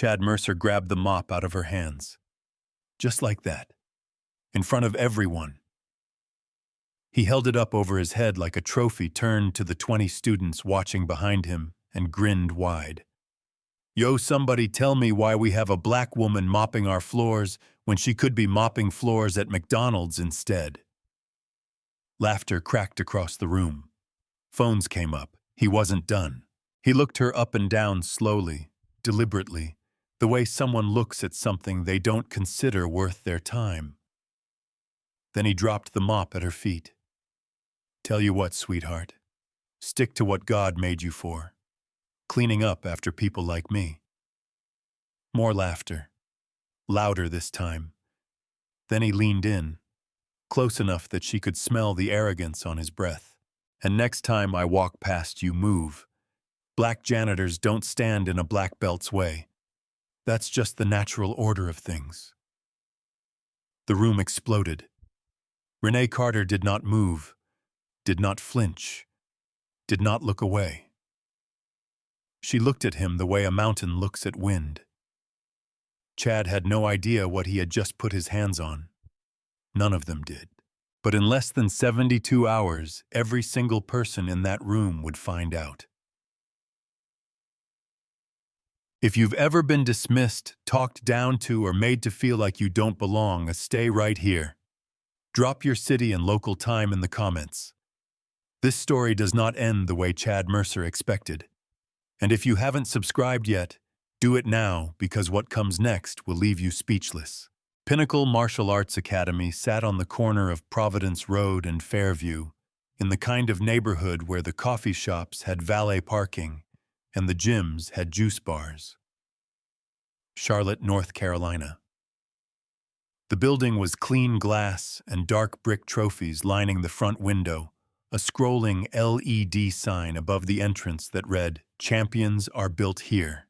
Chad Mercer grabbed the mop out of her hands. Just like that. In front of everyone. He held it up over his head like a trophy, turned to the 20 students watching behind him, and grinned wide. Yo, somebody tell me why we have a black woman mopping our floors when she could be mopping floors at McDonald's instead. Laughter cracked across the room. Phones came up. He wasn't done. He looked her up and down slowly, deliberately, the way someone looks at something they don't consider worth their time. Then he dropped the mop at her feet. Tell you what, sweetheart. Stick to what God made you for. Cleaning up after people like me. More laughter. Louder this time. Then he leaned in, close enough that she could smell the arrogance on his breath. And next time I walk past you, move. Black janitors don't stand in a black belt's way. That's just the natural order of things. The room exploded. Renee Carter did not move, did not flinch, did not look away. She looked at him the way a mountain looks at wind. Chad had no idea what he had just put his hands on. None of them did. But in less than 72 hours, every single person in that room would find out. If you've ever been dismissed, talked down to, or made to feel like you don't belong, stay right here. Drop your city and local time in the comments. This story does not end the way Chad Mercer expected. And if you haven't subscribed yet, do it now, because what comes next will leave you speechless. Pinnacle Martial Arts Academy sat on the corner of Providence Road and Fairview, in the kind of neighborhood where the coffee shops had valet parking and the gyms had juice bars. Charlotte, North Carolina. The building was clean glass and dark brick trophies lining the front window, a scrolling LED sign above the entrance that read, "Champions are built here."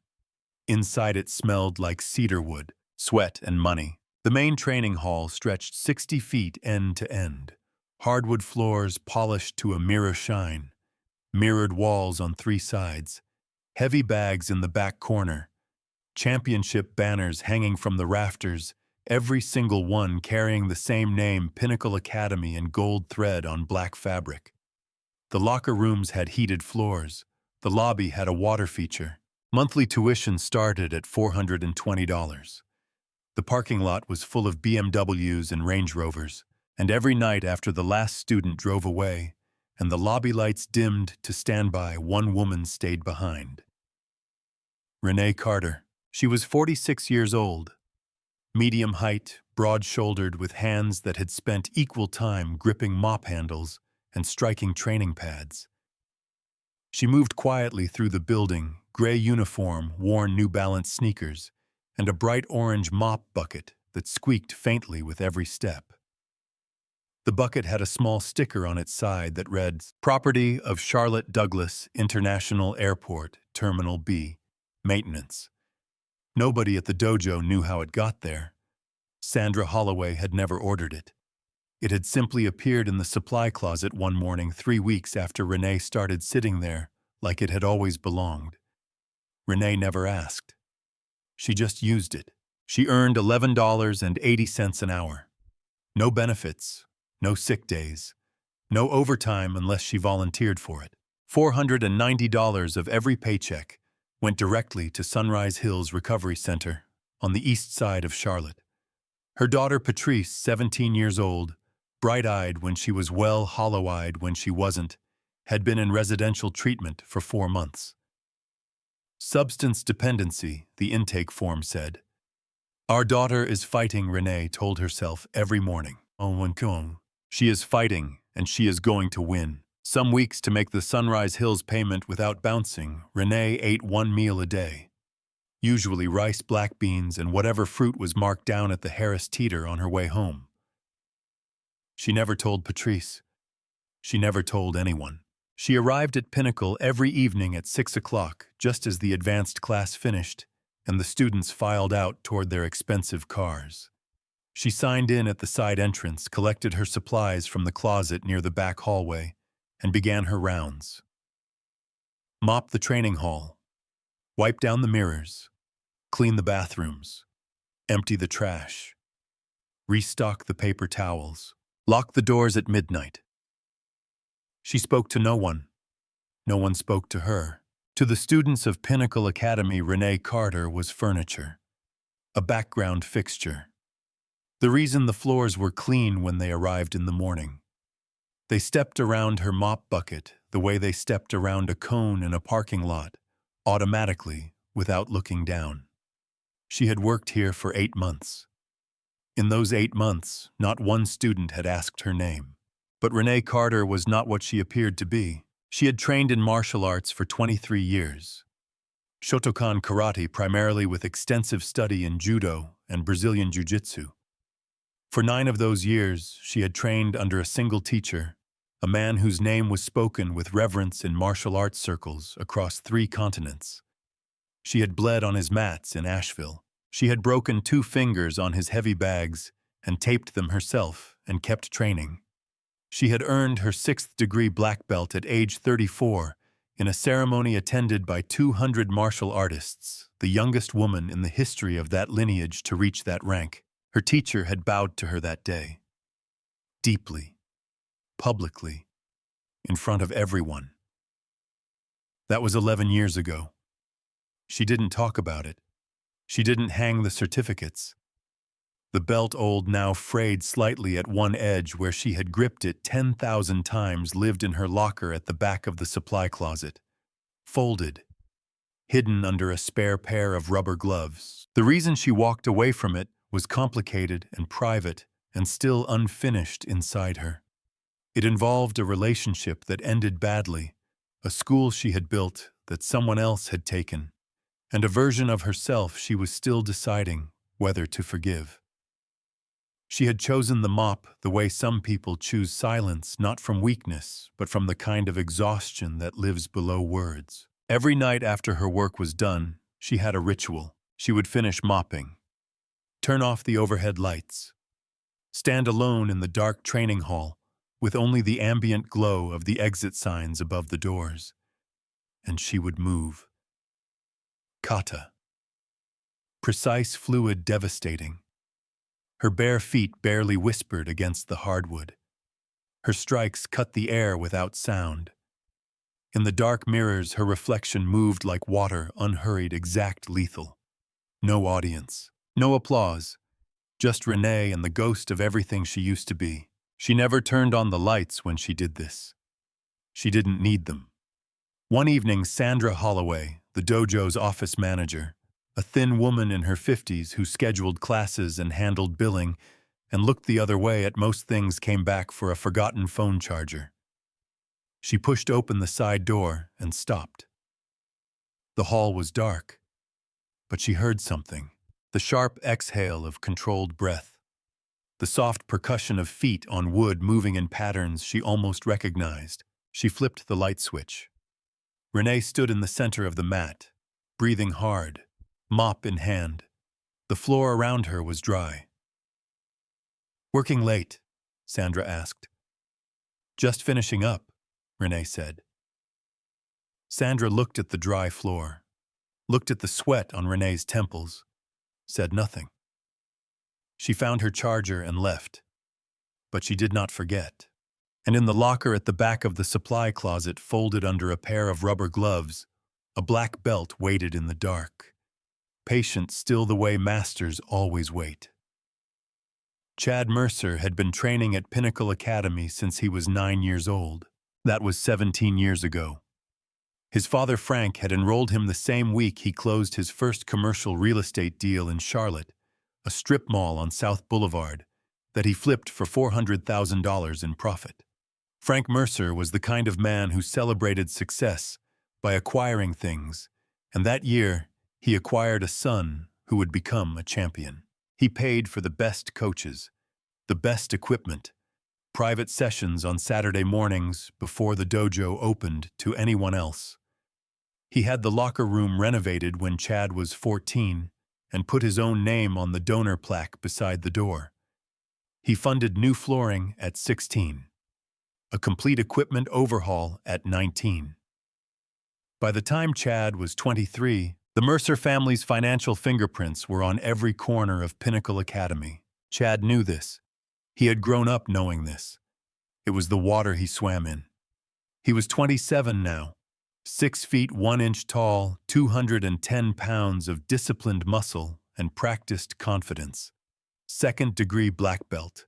Inside it smelled like cedarwood, sweat, and money. The main training hall stretched 60 feet end to end. Hardwood floors polished to a mirror shine. Mirrored walls on 3 sides. Heavy bags in the back corner. Championship banners hanging from the rafters, every single one carrying the same name, Pinnacle Academy, in gold thread on black fabric. The locker rooms had heated floors. The lobby had a water feature. Monthly tuition started at $420. The parking lot was full of BMWs and Range Rovers, and every night after the last student drove away and the lobby lights dimmed to stand by, one woman stayed behind. Renee Carter. She was 46 years old. Medium height, broad-shouldered, with hands that had spent equal time gripping mop handles and striking training pads. She moved quietly through the building, gray uniform, worn New Balance sneakers, and a bright orange mop bucket that squeaked faintly with every step. The bucket had a small sticker on its side that read, "Property of Charlotte Douglas International Airport, Terminal B, Maintenance." Nobody at the dojo knew how it got there. Sandra Holloway had never ordered it. It had simply appeared in the supply closet one morning 3 weeks after Renee started sitting there, like it had always belonged. Renee never asked. She just used it. She earned $11.80 an hour. No benefits, no sick days, no overtime unless she volunteered for it. $490 of every paycheck went directly to Sunrise Hills Recovery Center on the east side of Charlotte. Her daughter Patrice, 17 years old, bright-eyed when she was well, hollow-eyed when she wasn't, had been in residential treatment for 4 months. Substance dependency, the intake form said. Our daughter is fighting, Renee told herself every morning. She is fighting, and she is going to win. Some weeks, to make the Sunrise Hills payment without bouncing, Renee ate 1 meal a day. Usually rice, black beans, and whatever fruit was marked down at the Harris Teeter on her way home. She never told Patrice. She never told anyone. She arrived at Pinnacle every evening at 6 o'clock, just as the advanced class finished, and the students filed out toward their expensive cars. She signed in at the side entrance, collected her supplies from the closet near the back hallway, and began her rounds. Mop the training hall. Wipe down the mirrors. Clean the bathrooms, empty the trash, restock the paper towels, lock the doors at midnight. She spoke to no one. No one spoke to her. To the students of Pinnacle Academy, Renee Carter was furniture, a background fixture. The reason the floors were clean when they arrived in the morning. They stepped around her mop bucket the way they stepped around a cone in a parking lot, automatically, without looking down. She had worked here for 8 months. In those 8 months, not one student had asked her name. But Renee Carter was not what she appeared to be. She had trained in martial arts for 23 years. Shotokan karate, primarily with extensive study in judo and Brazilian jiu-jitsu. For 9 of those years, she had trained under a single teacher, a man whose name was spoken with reverence in martial arts circles across 3 continents. She had bled on his mats in Asheville. She had broken 2 fingers on his heavy bags and taped them herself and kept training. She had earned her 6th degree black belt at age 34 in a ceremony attended by 200 martial artists, the youngest woman in the history of that lineage to reach that rank. Her teacher had bowed to her that day. Deeply, publicly, in front of everyone. That was 11 years ago. She didn't talk about it. She didn't hang the certificates. The belt, old, now frayed slightly at one edge where she had gripped it 10,000 times, lived in her locker at the back of the supply closet. Folded, hidden under a spare pair of rubber gloves. The reason she walked away from it was complicated and private and still unfinished inside her. It involved a relationship that ended badly, a school she had built that someone else had taken, and a version of herself she was still deciding whether to forgive. She had chosen the mop the way some people choose silence, not from weakness, but from the kind of exhaustion that lives below words. Every night after her work was done, she had a ritual. She would finish mopping, turn off the overhead lights, stand alone in the dark training hall with only the ambient glow of the exit signs above the doors, and she would move. Kata. Precise, fluid, devastating. Her bare feet barely whispered against the hardwood. Her strikes cut the air without sound. In the dark mirrors, her reflection moved like water, unhurried, exact, lethal. No audience, no applause, just Renee and the ghost of everything she used to be. She never turned on the lights when she did this. She didn't need them. One evening, Sandra Holloway, the dojo's office manager, a thin woman in her 50s who scheduled classes and handled billing and looked the other way at most things, came back for a forgotten phone charger. She pushed open the side door and stopped. The hall was dark, but she heard something, the sharp exhale of controlled breath, the soft percussion of feet on wood moving in patterns she almost recognized. She flipped the light switch. Renee stood in the center of the mat, breathing hard, mop in hand. The floor around her was dry. "Working late?" Sandra asked. "Just finishing up," Renee said. Sandra looked at the dry floor, looked at the sweat on Renee's temples, said nothing. She found her charger and left, but she did not forget. And in the locker at the back of the supply closet, folded under a pair of rubber gloves, a black belt waited in the dark. Patient, still the way masters always wait. Chad Mercer had been training at Pinnacle Academy since he was 9 years old. That was 17 years ago. His father, Frank, had enrolled him the same week he closed his first commercial real estate deal in Charlotte, a strip mall on South Boulevard, that he flipped for $400,000 in profit. Frank Mercer was the kind of man who celebrated success by acquiring things, and that year he acquired a son who would become a champion. He paid for the best coaches, the best equipment, private sessions on Saturday mornings before the dojo opened to anyone else. He had the locker room renovated when Chad was 14 and put his own name on the donor plaque beside the door. He funded new flooring at 16, a complete equipment overhaul at 19. By the time Chad was 23, The Mercer family's financial fingerprints were on every corner of Pinnacle Academy. Chad knew this. He had grown up knowing this. It was the water he swam in. He was 27 now, 6 feet 1 inch tall, 210 pounds of disciplined muscle and practiced confidence. Second-degree black belt,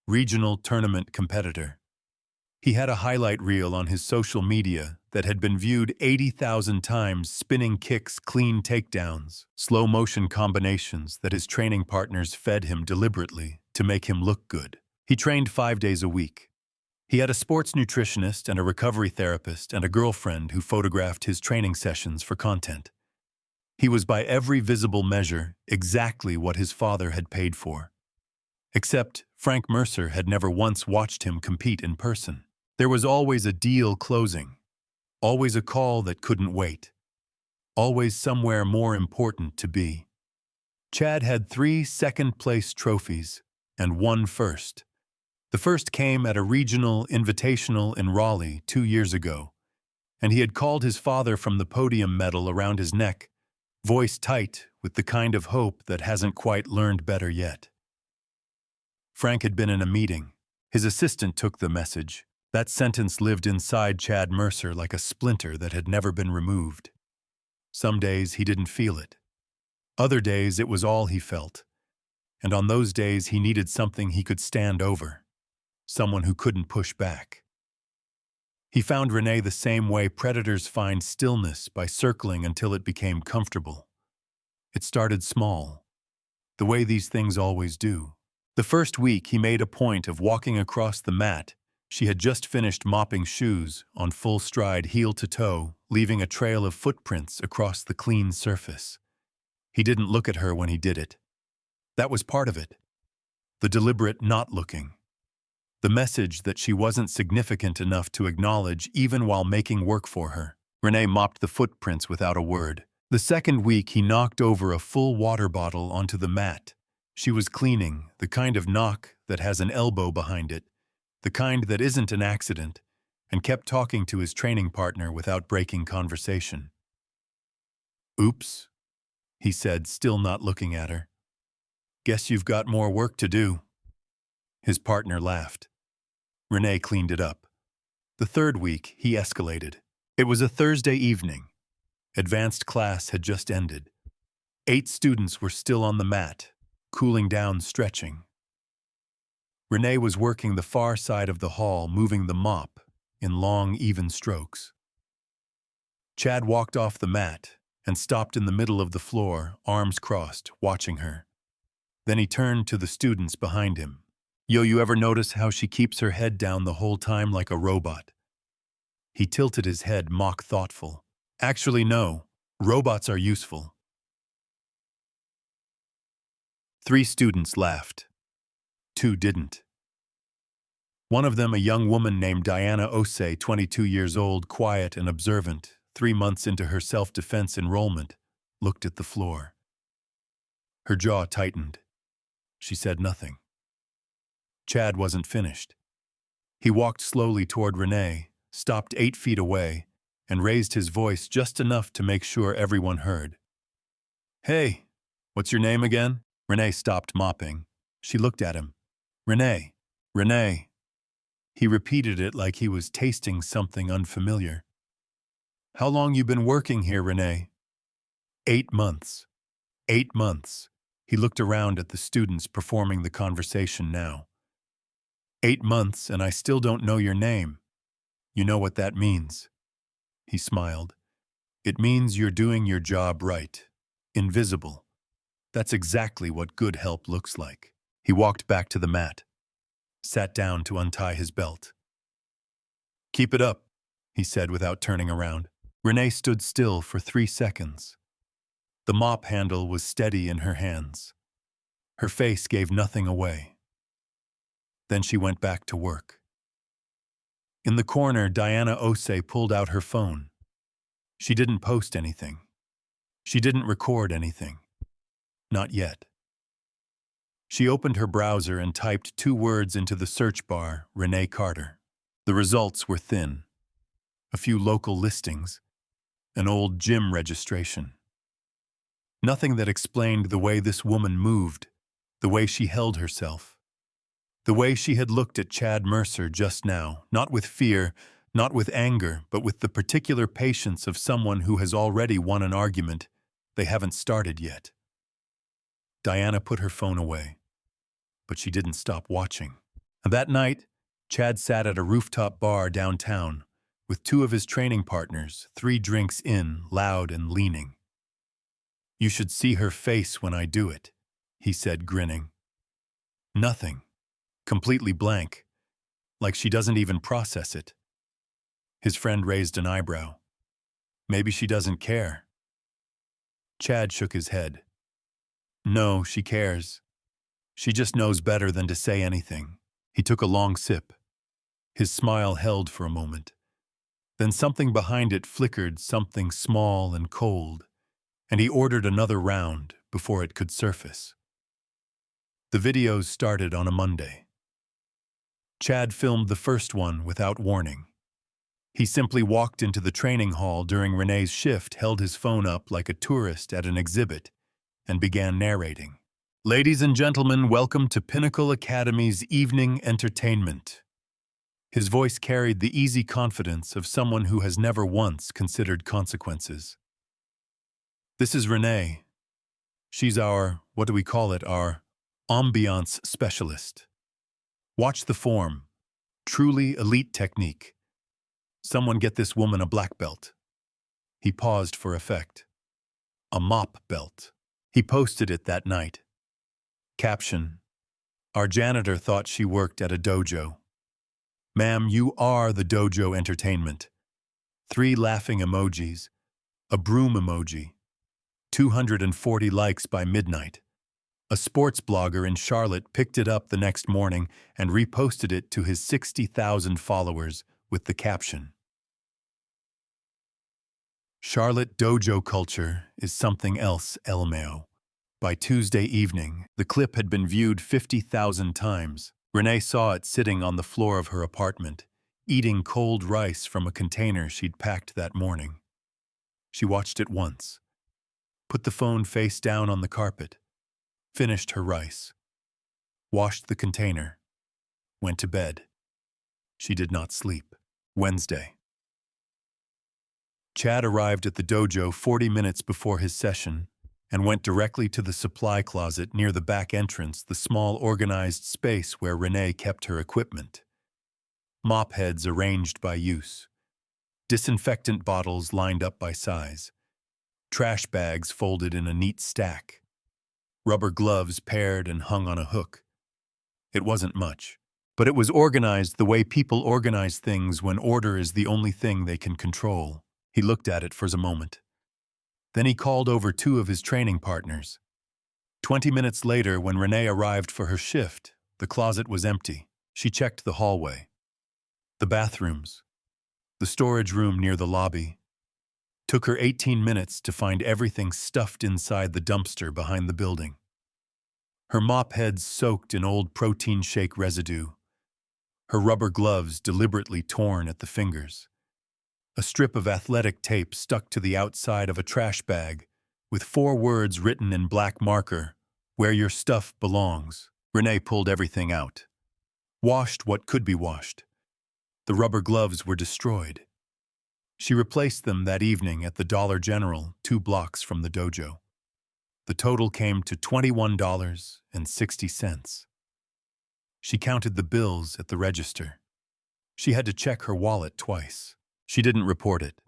regional tournament competitor. He had a highlight reel on his social media that had been viewed 80,000 times, spinning kicks, clean takedowns, slow-motion combinations that his training partners fed him deliberately to make him look good. He trained 5 days a week. He had a sports nutritionist and a recovery therapist and a girlfriend who photographed his training sessions for content. He was by every visible measure exactly what his father had paid for. Except Frank Mercer had never once watched him compete in person. There was always a deal closing, always a call that couldn't wait, always somewhere more important to be. Chad had 3 second-place trophies and 1 first. The first came at a regional invitational in Raleigh 2 years ago, and he had called his father from the podium medal around his neck, voice tight with the kind of hope that hasn't quite learned better yet. Frank had been in a meeting. His assistant took the message. That sentence lived inside Chad Mercer like a splinter that had never been removed. Some days he didn't feel it. Other days it was all he felt. And on those days he needed something he could stand over. Someone who couldn't push back. He found Renee the same way predators find stillness, by circling until it became comfortable. It started small, the way these things always do. The first week he made a point of walking across the mat. She had just finished mopping shoes, on full stride heel to toe, leaving a trail of footprints across the clean surface. He didn't look at her when he did it. That was part of it. The deliberate not looking. The message that she wasn't significant enough to acknowledge even while making work for her. Renee mopped the footprints without a word. The second week he knocked over a full water bottle onto the mat. She was cleaning, the kind of knock that has an elbow behind it, the kind that isn't an accident, and kept talking to his training partner without breaking conversation. "Oops," he said, still not looking at her. "Guess you've got more work to do." His partner laughed. Renee cleaned it up. The third week, he escalated. It was a Thursday evening. Advanced class had just ended. 8 students were still on the mat, cooling down, stretching. Renee was working the far side of the hall, moving the mop in long, even strokes. Chad walked off the mat and stopped in the middle of the floor, arms crossed, watching her. Then he turned to the students behind him. "Yo, you ever notice how she keeps her head down the whole time like a robot?" He tilted his head, mock thoughtful. "Actually, no. Robots are useful." 3 students laughed. 2 didn't. One of them, a young woman named Diana Osei, 22 years old, quiet and observant, 3 months into her self-defense enrollment, looked at the floor. Her jaw tightened. She said nothing. Chad wasn't finished. He walked slowly toward Renee, stopped 8 feet away, and raised his voice just enough to make sure everyone heard. "Hey, what's your name again?" Renee stopped mopping. She looked at him. "Renee, Renee." He repeated it like he was tasting something unfamiliar. "How long you been working here, Renee?" 8 months. 8 months. He looked around at the students performing the conversation now. 8 months, and I still don't know your name. You know what that means." He smiled. "It means you're doing your job right. Invisible. That's exactly what good help looks like." He walked back to the mat, sat down to untie his belt. "Keep it up," he said without turning around. Renee stood still for 3 seconds. The mop handle was steady in her hands. Her face gave nothing away. Then she went back to work. In the corner, Diana Osei pulled out her phone. She didn't post anything. She didn't record anything. Not yet. She opened her browser and typed 2 words into the search bar: Renee Carter. The results were thin. A few local listings, an old gym registration. Nothing that explained the way this woman moved, the way she held herself, the way she had looked at Chad Mercer just now, not with fear, not with anger, but with the particular patience of someone who has already won an argument they haven't started yet. Diana put her phone away, but she didn't stop watching. That night, Chad sat at a rooftop bar downtown with two of his training partners, 3 drinks in, loud and leaning. "You should see her face when I do it," he said, grinning. Nothing. Completely blank. Like she doesn't even process it. His friend raised an eyebrow. "Maybe she doesn't care." Chad shook his head. "No, she cares. She just knows better than to say anything." He took a long sip. His smile held for a moment. Then something behind it flickered, something small and cold, and he ordered another round before it could surface. The videos started on a Monday. Chad filmed the first one without warning. He simply walked into the training hall during Renee's shift, held his phone up like a tourist at an exhibit, and began narrating. "Ladies and gentlemen, welcome to Pinnacle Academy's evening entertainment." His voice carried the easy confidence of someone who has never once considered consequences. "This is Renee. She's our, what do we call it, our ambiance specialist. Watch the form. Truly elite technique. Someone get this woman a black belt." He paused for effect. "A mop belt." He posted it that night. Caption: "Our janitor thought she worked at a dojo. Ma'am, you are the dojo entertainment." 3 laughing emojis, a broom emoji, 240 likes by midnight. A sports blogger in Charlotte picked it up the next morning and reposted it to his 60,000 followers with the caption: "Charlotte dojo culture is something else, LMAO." By Tuesday evening, the clip had been viewed 50,000 times. Renee saw it sitting on the floor of her apartment, eating cold rice from a container she'd packed that morning. She watched it once, put the phone face down on the carpet, finished her rice, washed the container, went to bed. She did not sleep. Wednesday. Chad arrived at the dojo 40 minutes before his session and went directly to the supply closet near the back entrance, the small organized space where Renee kept her equipment. Mop heads arranged by use, disinfectant bottles lined up by size, trash bags folded in a neat stack, rubber gloves paired and hung on a hook. It wasn't much, but it was organized the way people organize things when order is the only thing they can control. He looked at it for a moment. Then he called over 2 of his training partners. 20 minutes later, when Renee arrived for her shift, the closet was empty. She checked the hallway, the bathrooms, the storage room near the lobby. Took her 18 minutes to find everything stuffed inside the dumpster behind the building. Her mop heads soaked in old protein shake residue. Her rubber gloves deliberately torn at the fingers. A strip of athletic tape stuck to the outside of a trash bag with 4 words written in black marker: "Where your stuff belongs." Renee pulled everything out. Washed what could be washed. The rubber gloves were destroyed. She replaced them that evening at the Dollar General, 2 blocks from the dojo. The total came to $21.60. She counted the bills at the register. She had to check her wallet twice. She didn't report it.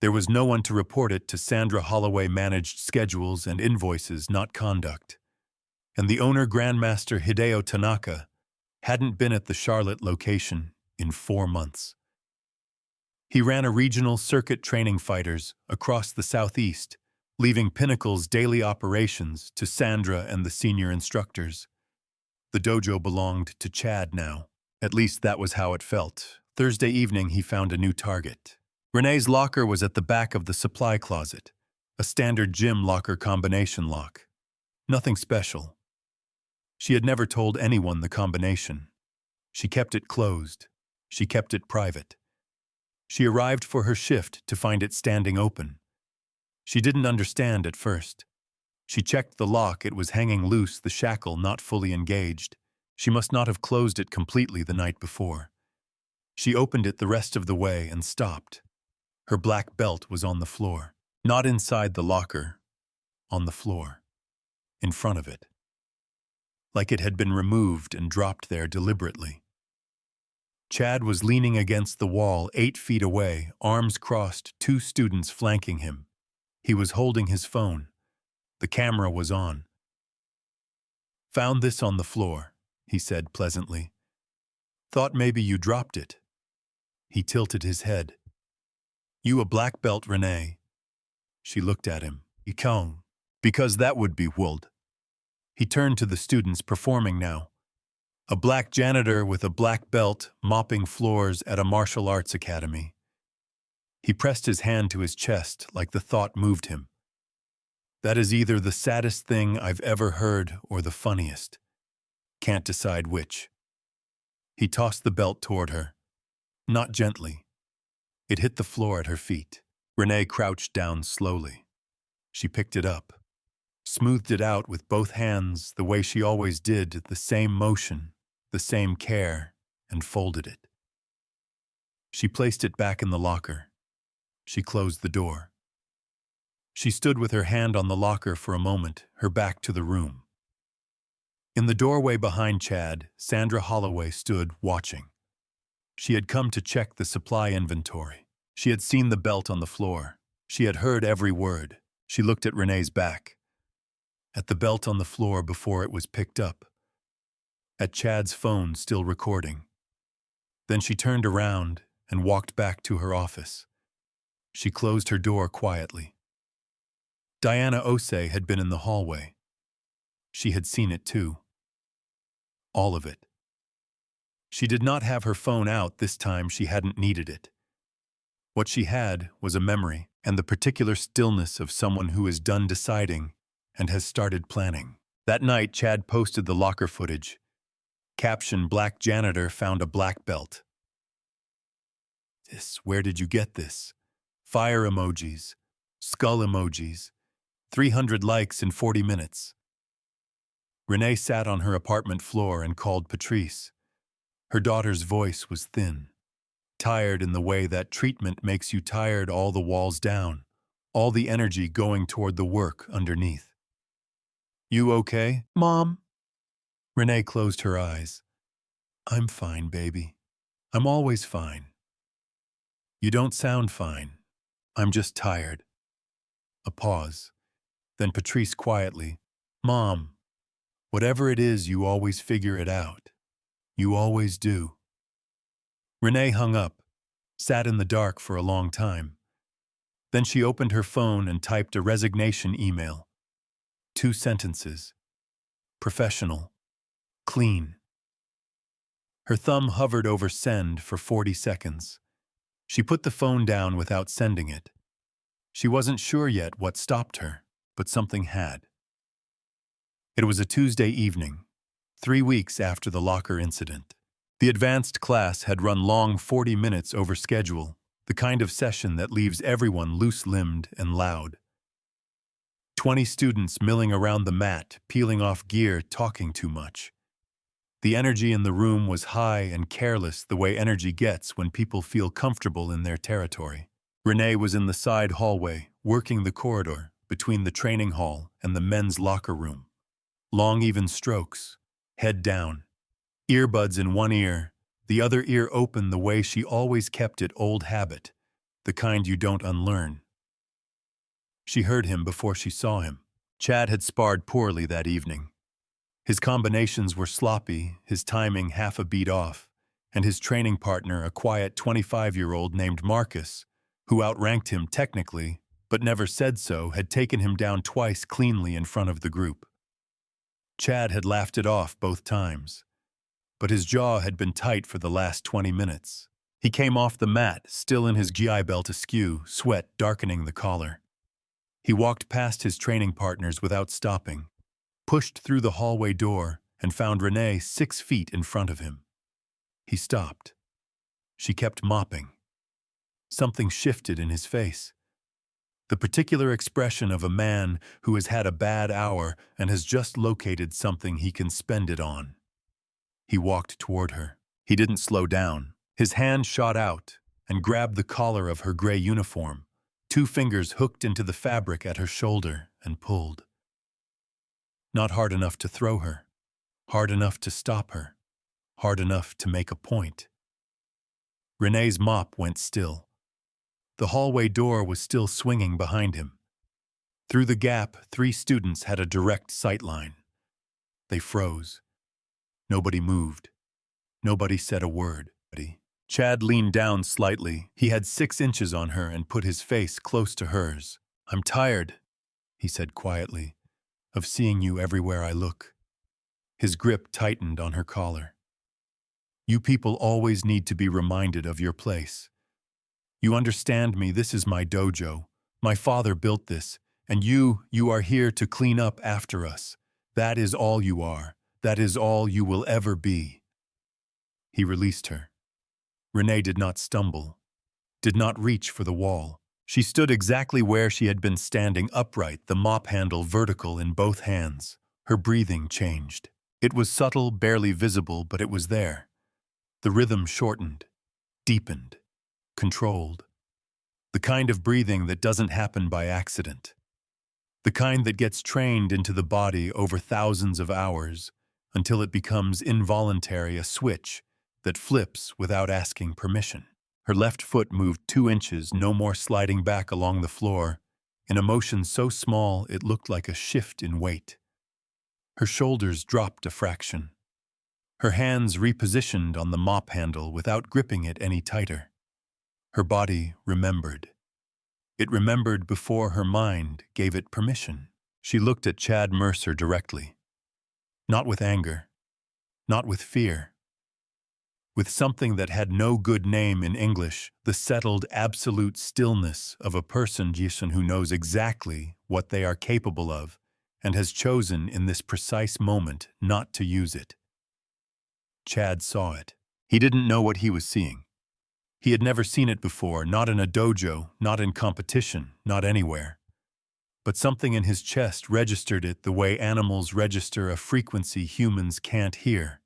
There was no one to report it to. Sandra Holloway managed schedules and invoices, not conduct. And the owner, Grandmaster Hideo Tanaka, hadn't been at the Charlotte location in 4 months. He ran a regional circuit training fighters across the Southeast, leaving Pinnacle's daily operations to Sandra and the senior instructors. The dojo belonged to Chad now. At least that was how it felt. Thursday evening, he found a new target. Renee's locker was at the back of the supply closet, a standard gym locker combination lock. Nothing special. She had never told anyone the combination. She kept it closed. She kept it private. She arrived for her shift to find it standing open. She didn't understand at first. She checked the lock. It was hanging loose, the shackle not fully engaged. She must not have closed it completely the night before. She opened it the rest of the way and stopped. Her black belt was on the floor. Not inside the locker, on the floor, in front of it. Like it had been removed and dropped there deliberately. Chad was leaning against the wall 8 feet away, arms crossed, 2 students flanking him. He was holding his phone. The camera was on. "Found this on the floor," he said pleasantly. "Thought maybe you dropped it." He tilted his head. "You a black belt, Renee?" She looked at him. "Ikong." "Because that would be wold." He turned to the students performing now. "A black janitor with a black belt mopping floors at a martial arts academy." He pressed his hand to his chest like the thought moved him. "That is either the saddest thing I've ever heard or the funniest. Can't decide which." He tossed the belt toward her. Not gently. It hit the floor at her feet. Renee crouched down slowly. She picked it up, smoothed it out with both hands the way she always did, the same motion, the same care, and folded it. She placed it back in the locker. She closed the door. She stood with her hand on the locker for a moment, her back to the room. In the doorway behind Chad, Sandra Holloway stood, watching. She had come to check the supply inventory. She had seen the belt on the floor. She had heard every word. She looked at Renee's back, at the belt on the floor before it was picked up, at Chad's phone still recording. Then she turned around and walked back to her office. She closed her door quietly. Diana Osei had been in the hallway. She had seen it too. All of it. She did not have her phone out this time. She hadn't needed it. What she had was a memory and the particular stillness of someone who is done deciding and has started planning. That night, Chad posted the locker footage. Caption: "Black janitor found a black belt." Where did you get this? Fire emojis, skull emojis, 300 likes in 40 minutes. Renee sat on her apartment floor and called Patrice. Her daughter's voice was thin, tired in the way that treatment makes you tired, all the walls down, all the energy going toward the work underneath. "You okay, Mom?" Renee closed her eyes. "I'm fine, baby. I'm always fine." "You don't sound fine. I'm just tired." A pause. Then Patrice quietly, "Mom, whatever it is, you always figure it out. You always do." Renee hung up, sat in the dark for a long time. Then she opened her phone and typed a resignation email. 2 sentences. Professional. Clean. Her thumb hovered over send for 40 seconds. She put the phone down without sending it. She wasn't sure yet what stopped her, but something had. It was a Tuesday evening, 3 weeks after the locker incident. The advanced class had run long 40 minutes over schedule, the kind of session that leaves everyone loose-limbed and loud. 20 students milling around the mat, peeling off gear, talking too much. The energy in the room was high and careless, the way energy gets when people feel comfortable in their territory. Renee was in the side hallway, working the corridor between the training hall and the men's locker room. Long, even strokes, head down. Earbuds in one ear, the other ear open the way she always kept it, old habit, the kind you don't unlearn. She heard him before she saw him. Chad had sparred poorly that evening. His combinations were sloppy, his timing half a beat off, and his training partner, a quiet 25-year-old named Marcus, who outranked him technically, but never said so, had taken him down twice cleanly in front of the group. Chad had laughed it off both times, but his jaw had been tight for the last 20 minutes. He came off the mat, still in his GI belt askew, sweat darkening the collar. He walked past his training partners without stopping, pushed through the hallway door, and found Renee 6 feet in front of him. He stopped. She kept mopping. Something shifted in his face. The particular expression of a man who has had a bad hour and has just located something he can spend it on. He walked toward her. He didn't slow down. His hand shot out and grabbed the collar of her gray uniform. Two fingers hooked into the fabric at her shoulder and pulled. Not hard enough to throw her. Hard enough to stop her. Hard enough to make a point. Renee's mop went still. The hallway door was still swinging behind him. Through the gap, 3 students had a direct sight line. They froze. Nobody moved. Nobody said a word. Chad leaned down slightly. He had 6 inches on her and put his face close to hers. "I'm tired," he said quietly, "of seeing you everywhere I look." His grip tightened on her collar. "You people always need to be reminded of your place. You understand me, this is my dojo. My father built this, and you are here to clean up after us. That is all you are. That is all you will ever be." He released her. Renee did not stumble, did not reach for the wall. She stood exactly where she had been standing, upright, the mop handle vertical in both hands. Her breathing changed. It was subtle, barely visible, but it was there. The rhythm shortened, deepened, controlled. The kind of breathing that doesn't happen by accident. The kind that gets trained into the body over thousands of hours until it becomes involuntary, a switch that flips without asking permission. Her left foot moved 2 inches, no more sliding back along the floor, in a motion so small it looked like a shift in weight. Her shoulders dropped a fraction. Her hands repositioned on the mop handle without gripping it any tighter. Her body remembered. It remembered before her mind gave it permission. She looked at Chad Mercer directly. Not with anger. Not with fear. With something that had no good name in English, the settled, absolute stillness of a person who knows exactly what they are capable of and has chosen in this precise moment not to use it. Chad saw it. He didn't know what he was seeing. He had never seen it before, not in a dojo, not in competition, not anywhere. But something in his chest registered it the way animals register a frequency humans can't hear.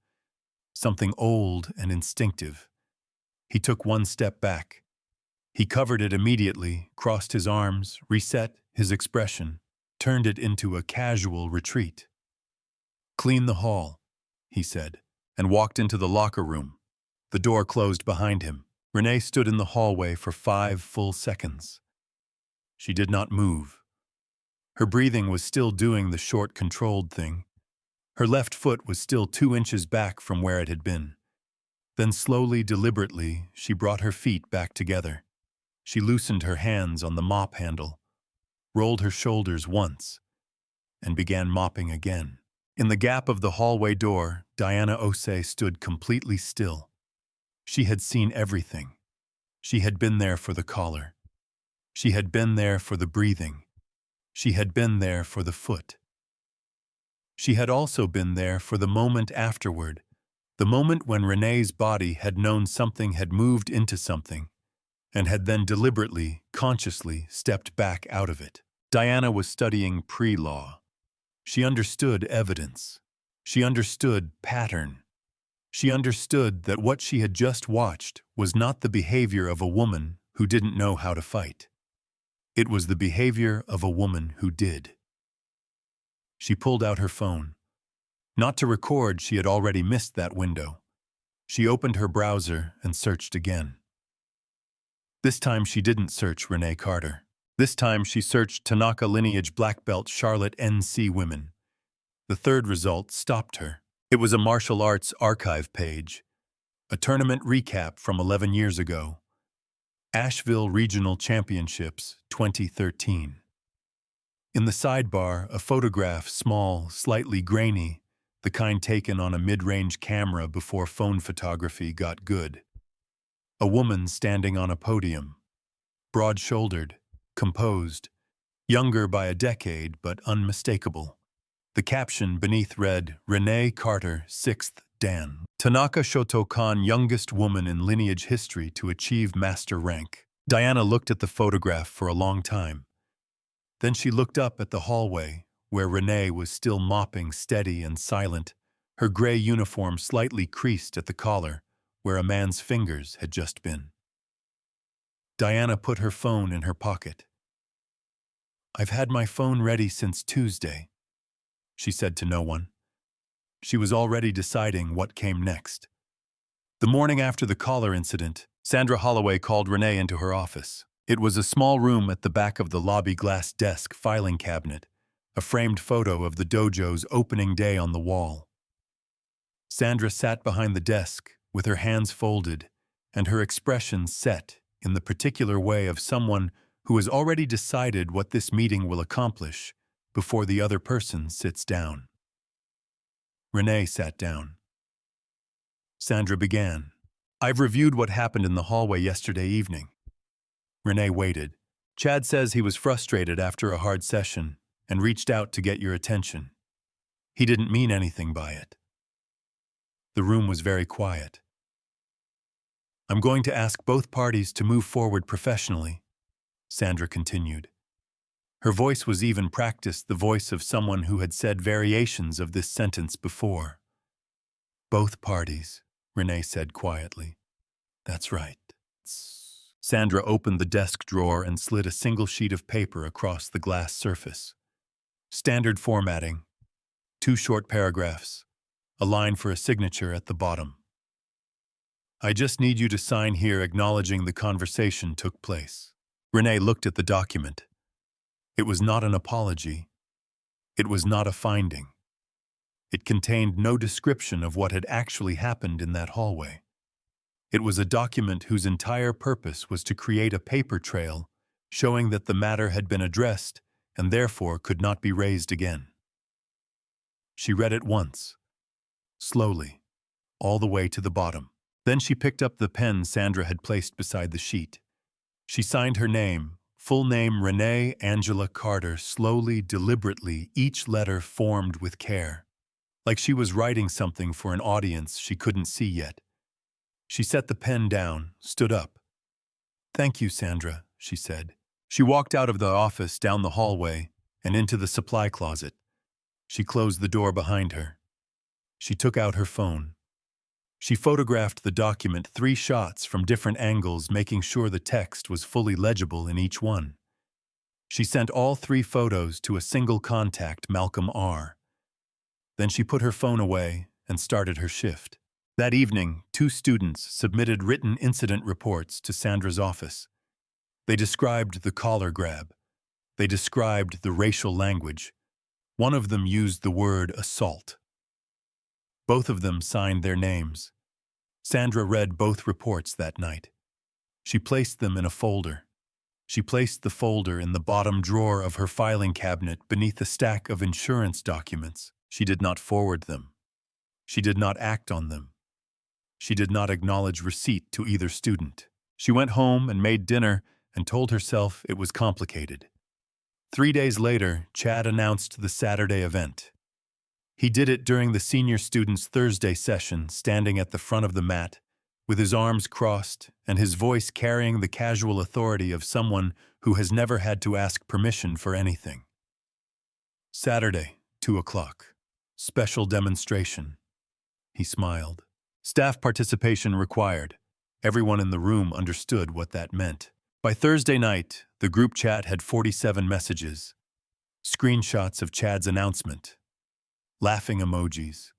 Something old and instinctive. He took 1 step back. He covered it immediately, crossed his arms, reset his expression, turned it into a casual retreat. "Clean the hall," he said, and walked into the locker room. The door closed behind him. Renee stood in the hallway for 5 full seconds. She did not move. Her breathing was still doing the short, controlled thing. Her left foot was still 2 inches back from where it had been. Then slowly, deliberately, she brought her feet back together. She loosened her hands on the mop handle, rolled her shoulders once, and began mopping again. In the gap of the hallway door, Diana Osei stood completely still. She had seen everything. She had been there for the collar. She had been there for the breathing. She had been there for the foot. She had also been there for the moment afterward, the moment when Renee's body had known something had moved into something, and had then deliberately, consciously stepped back out of it. Diana was studying pre-law. She understood evidence. She understood pattern. She understood that what she had just watched was not the behavior of a woman who didn't know how to fight. It was the behavior of a woman who did. She pulled out her phone. Not to record, she had already missed that window. She opened her browser and searched again. This time she didn't search Renee Carter. This time she searched Tanaka lineage black belt Charlotte NC women. The third result stopped her. It was a martial arts archive page, a tournament recap from 11 years ago. Asheville Regional Championships 2013. In the sidebar, a photograph, small, slightly grainy, the kind taken on a mid-range camera before phone photography got good. A woman standing on a podium, broad-shouldered, composed, younger by a decade but unmistakable. The caption beneath read, "Renee Carter, 6th Dan. Tanaka Shotokan, youngest woman in lineage history to achieve master rank." Diana looked at the photograph for a long time. Then she looked up at the hallway, where Renee was still mopping, steady and silent, her gray uniform slightly creased at the collar, where a man's fingers had just been. Diana put her phone in her pocket. "I've had my phone ready since Tuesday," she said to no one. She was already deciding what came next. The morning after the collar incident, Sandra Holloway called Renee into her office. It was a small room at the back of the lobby glass desk filing cabinet, a framed photo of the dojo's opening day on the wall. Sandra sat behind the desk with her hands folded and her expression set in the particular way of someone who has already decided what this meeting will accomplish before the other person sits down. Renee sat down. Sandra began. "I've reviewed what happened in the hallway yesterday evening." Renee waited. "Chad says he was frustrated after a hard session and reached out to get your attention. He didn't mean anything by it." The room was very quiet. "I'm going to ask both parties to move forward professionally," Sandra continued. Her voice was even practiced, the voice of someone who had said variations of this sentence before. "Both parties," Renee said quietly. "That's right." Sandra opened the desk drawer and slid a single sheet of paper across the glass surface. Standard formatting, 2 short paragraphs, a line for a signature at the bottom. "I just need you to sign here acknowledging the conversation took place." Renee looked at the document. It was not an apology. It was not a finding. It contained no description of what had actually happened in that hallway. It was a document whose entire purpose was to create a paper trail showing that the matter had been addressed and therefore could not be raised again. She read it once, slowly, all the way to the bottom. Then she picked up the pen Sandra had placed beside the sheet. She signed her name, full name Renee Angela Carter, slowly, deliberately, each letter formed with care, like she was writing something for an audience she couldn't see yet. She set the pen down, stood up. "Thank you, Sandra," she said. She walked out of the office, down the hallway, and into the supply closet. She closed the door behind her. She took out her phone. She photographed the document 3 shots from different angles, making sure the text was fully legible in each one. She sent all 3 photos to a single contact, Malcolm R. Then she put her phone away and started her shift. That evening, 2 students submitted written incident reports to Sandra's office. They described the collar grab. They described the racial language. One of them used the word assault. Both of them signed their names. Sandra read both reports that night. She placed them in a folder. She placed the folder in the bottom drawer of her filing cabinet beneath a stack of insurance documents. She did not forward them. She did not act on them. She did not acknowledge receipt to either student. She went home and made dinner and told herself it was complicated. 3 days later, Chad announced the Saturday event. He did it during the senior students' Thursday session, standing at the front of the mat, with his arms crossed and his voice carrying the casual authority of someone who has never had to ask permission for anything. "Saturday, 2 o'clock. Special demonstration." He smiled. "Staff participation required." Everyone in the room understood what that meant. By Thursday night, the group chat had 47 messages, screenshots of Chad's announcement, laughing emojis.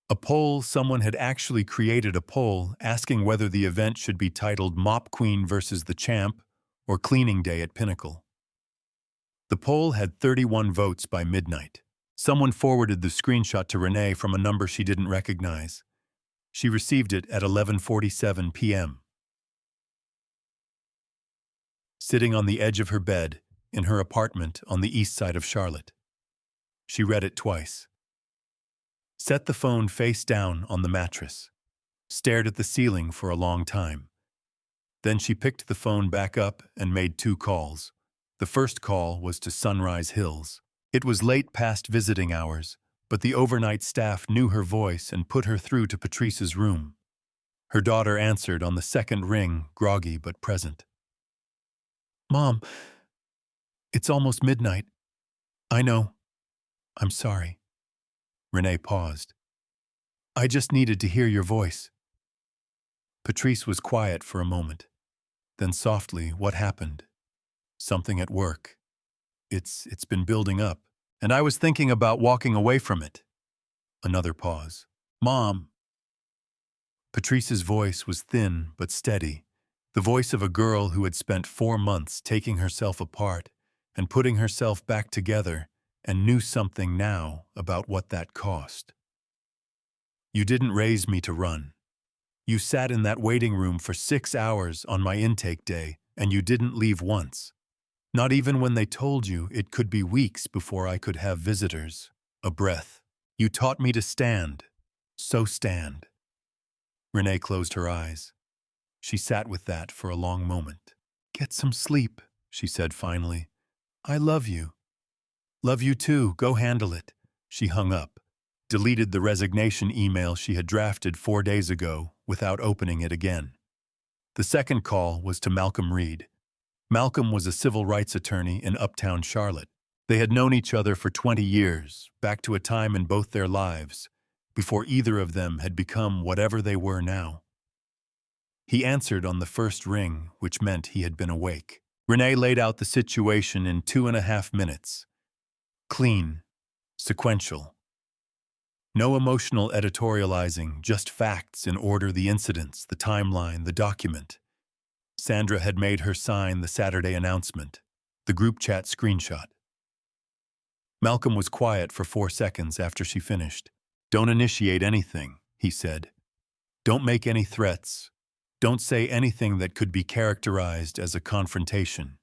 A poll, someone had actually created a poll asking whether the event should be titled Mop Queen versus the Champ or Cleaning Day at Pinnacle. The poll had 31 votes by midnight. Someone forwarded the screenshot to Renee from a number she didn't recognize. She received it at 11:47 p.m. Sitting on the edge of her bed in her apartment on the east side of Charlotte. She read it twice. Set the phone face down on the mattress. Stared at the ceiling for a long time. Then she picked the phone back up and made 2 calls. The first call was to Sunrise Hills. It was late past visiting hours, but the overnight staff knew her voice and put her through to Patrice's room. Her daughter answered on the second ring, groggy but present. "Mom, It's almost midnight. I know. I'm sorry. Renee paused. I just needed to hear your voice. Patrice was quiet for a moment. Then softly, what happened? Something at work. It's been building up, and I was thinking about walking away from it. Another pause. Mom. Patrice's voice was thin but steady, the voice of a girl who had spent 4 months taking herself apart and putting herself back together and knew something now about what that cost. You didn't raise me to run. You sat in that waiting room for 6 hours on my intake day, and you didn't leave once. Not even when they told you it could be weeks before I could have visitors. A breath. You taught me to stand. So stand. Renee closed her eyes. She sat with that for a long moment. Get some sleep, she said finally. I love you. Love you too. Go handle it. She hung up, deleted the resignation email she had drafted 4 days ago without opening it again. The second call was to Malcolm Reed. Malcolm was a civil rights attorney in uptown Charlotte. They had known each other for 20 years, back to a time in both their lives, before either of them had become whatever they were now. He answered on the first ring, which meant he had been awake. Renee laid out the situation in 2.5 minutes. Clean, sequential. No emotional editorializing, just facts in order, the incidents, the timeline, the document. Sandra had made her sign the Saturday announcement, the group chat screenshot. Malcolm was quiet for 4 seconds after she finished. Don't initiate anything, he said. Don't make any threats. Don't say anything that could be characterized as a confrontation.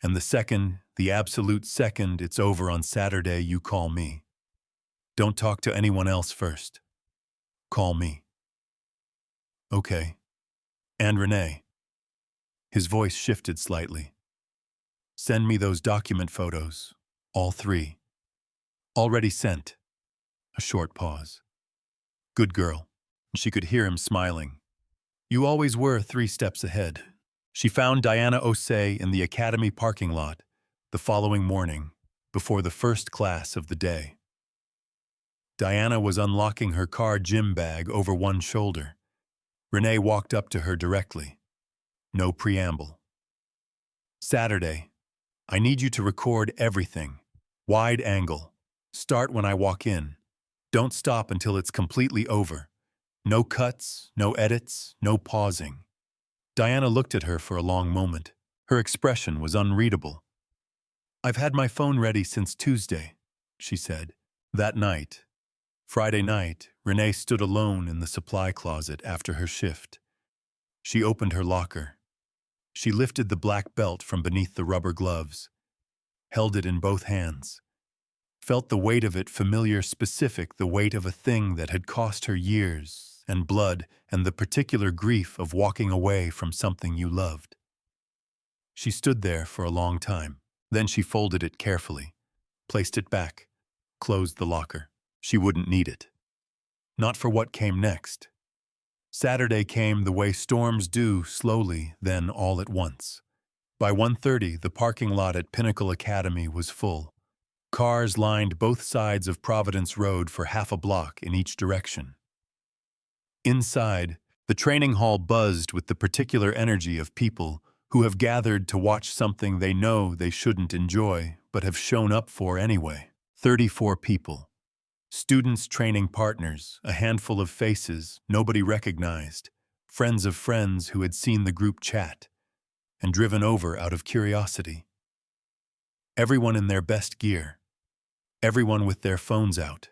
And the absolute second it's over on Saturday, you call me. Don't talk to anyone else first. Call me. Okay. And Renee. His voice shifted slightly. Send me those document photos, all 3. Already sent. A short pause. Good girl. She could hear him smiling. You always were 3 steps ahead. She found Diana Osei in the academy parking lot the following morning, before the first class of the day. Diana was unlocking her car gym bag over one shoulder. Renee walked up to her directly. No preamble. Saturday. I need you to record everything. Wide angle. Start when I walk in. Don't stop until it's completely over. No cuts, no edits, no pausing. Diana looked at her for a long moment. Her expression was unreadable. I've had my phone ready since Tuesday, she said. That night, Friday night, Renee stood alone in the supply closet after her shift. She opened her locker. She lifted the black belt from beneath the rubber gloves, held it in both hands, felt the weight of it familiar, specific, the weight of a thing that had cost her years and blood and the particular grief of walking away from something you loved. She stood there for a long time. Then she folded it carefully, placed it back, closed the locker. She wouldn't need it. Not for what came next. Saturday came the way storms do, slowly, then all at once. By 1:30, the parking lot at Pinnacle Academy was full. Cars lined both sides of Providence Road for half a block in each direction. Inside, the training hall buzzed with the particular energy of people who have gathered to watch something they know they shouldn't enjoy, but have shown up for anyway. 34 people. Students, training partners, a handful of faces nobody recognized, friends of friends who had seen the group chat and driven over out of curiosity. Everyone in their best gear. Everyone with their phones out.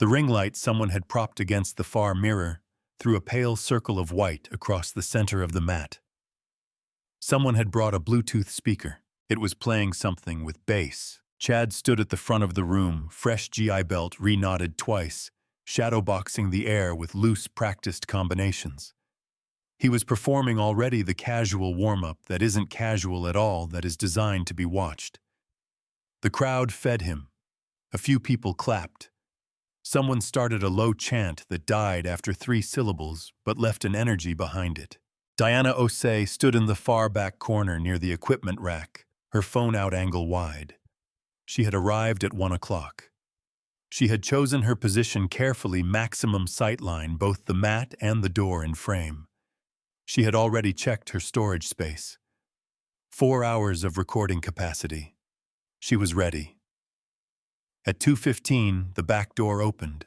The ring light someone had propped against the far mirror threw a pale circle of white across the center of the mat. Someone had brought a Bluetooth speaker. It was playing something with bass. Chad stood at the front of the room, fresh GI belt re-knotted twice, shadowboxing the air with loose, practiced combinations. He was performing already the casual warm-up that isn't casual at all, that is designed to be watched. The crowd fed him. A few people clapped. Someone started a low chant that died after 3 syllables but left an energy behind it. Diana Osei stood in the far back corner near the equipment rack, her phone out angle wide. She had arrived at 1 o'clock. She had chosen her position carefully, maximum sightline, both the mat and the door in frame. She had already checked her storage space. 4 hours of recording capacity. She was ready. At 2:15, the back door opened.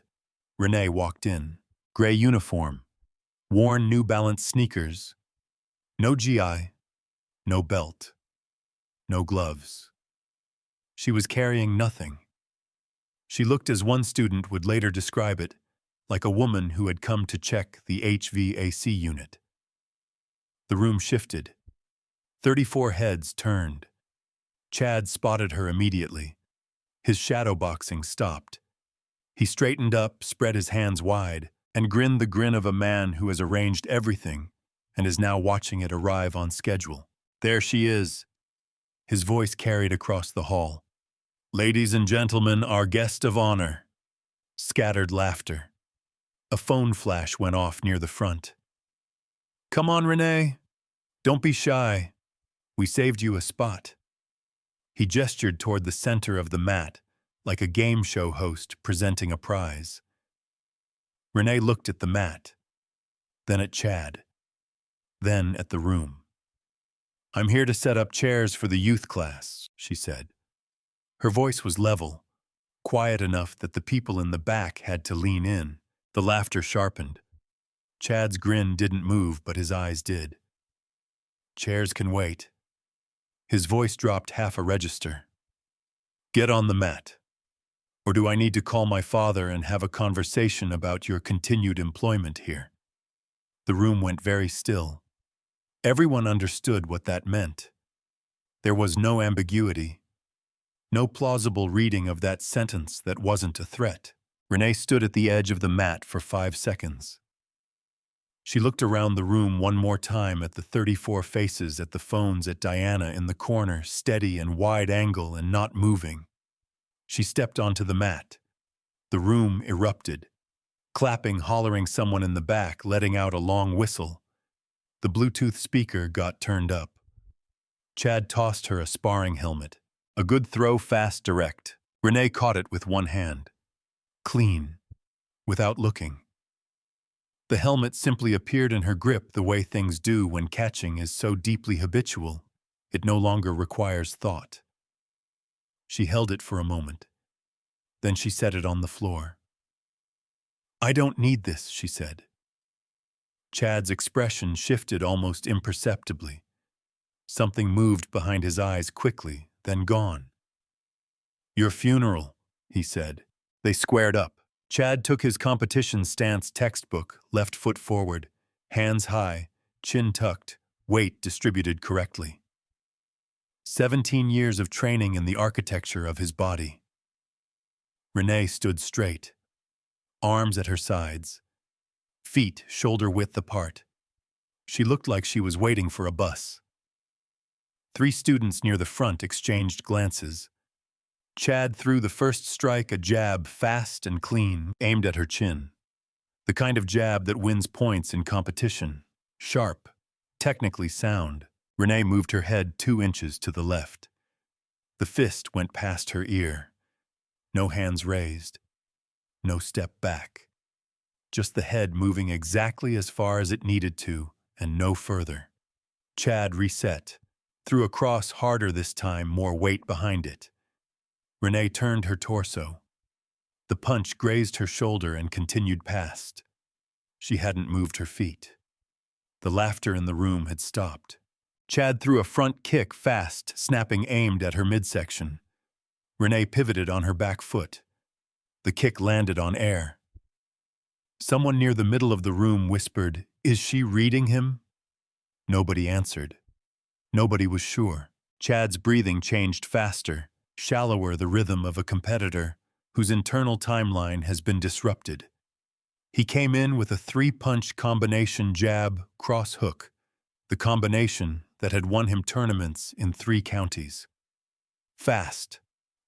Renee walked in. Gray uniform. Worn New Balance sneakers. No GI. No belt. No gloves. She was carrying nothing. She looked, as one student would later describe it, like a woman who had come to check the HVAC unit. The room shifted. 34 heads turned. Chad spotted her immediately. His shadowboxing stopped. He straightened up, spread his hands wide, and grinned the grin of a man who has arranged everything and is now watching it arrive on schedule. There she is. His voice carried across the hall. Ladies and gentlemen, our guest of honor. Scattered laughter. A phone flash went off near the front. Come on, Renee. Don't be shy. We saved you a spot. He gestured toward the center of the mat, like a game show host presenting a prize. Renee looked at the mat, then at Chad, then at the room. I'm here to set up chairs for the youth class, she said. Her voice was level, quiet enough that the people in the back had to lean in. The laughter sharpened. Chad's grin didn't move, but his eyes did. Chairs can wait. His voice dropped half a register. Get on the mat. Or do I need to call my father and have a conversation about your continued employment here? The room went very still. Everyone understood what that meant. There was no ambiguity. No plausible reading of that sentence that wasn't a threat. Renee stood at the edge of the mat for 5 seconds. She looked around the room one more time at the 34 faces, at the phones, at Diana in the corner, steady and wide angle and not moving. She stepped onto the mat. The room erupted. Clapping, hollering, someone in the back letting out a long whistle. The Bluetooth speaker got turned up. Chad tossed her a sparring helmet. A good throw, fast, direct. Renee caught it with one hand. Clean. Without looking. The helmet simply appeared in her grip, the way things do when catching is so deeply habitual, it no longer requires thought. She held it for a moment. Then she set it on the floor. I don't need this, she said. Chad's expression shifted almost imperceptibly. Something moved behind his eyes quickly, then gone. Your funeral, he said. They squared up. Chad took his competition stance textbook, left foot forward, hands high, chin tucked, weight distributed correctly. 17 years of training in the architecture of his body. Renee stood straight, arms at her sides, feet shoulder-width apart. She looked like she was waiting for a bus. 3 students near the front exchanged glances. Chad threw the first strike, a jab, fast and clean, aimed at her chin. The kind of jab that wins points in competition. Sharp, technically sound. Renee moved her head 2 inches to the left. The fist went past her ear. No hands raised. No step back. Just the head moving exactly as far as it needed to, and no further. Chad reset. Threw a cross harder this time, more weight behind it. Renee turned her torso. The punch grazed her shoulder and continued past. She hadn't moved her feet. The laughter in the room had stopped. Chad threw a front kick fast, snapping, aimed at her midsection. Renee pivoted on her back foot. The kick landed on air. Someone near the middle of the room whispered, "Is she reading him?" Nobody answered. Nobody was sure. Chad's breathing changed faster, shallower, the rhythm of a competitor whose internal timeline has been disrupted. He came in with a 3-punch combination jab, cross hook, the combination that had won him tournaments in 3 counties. Fast,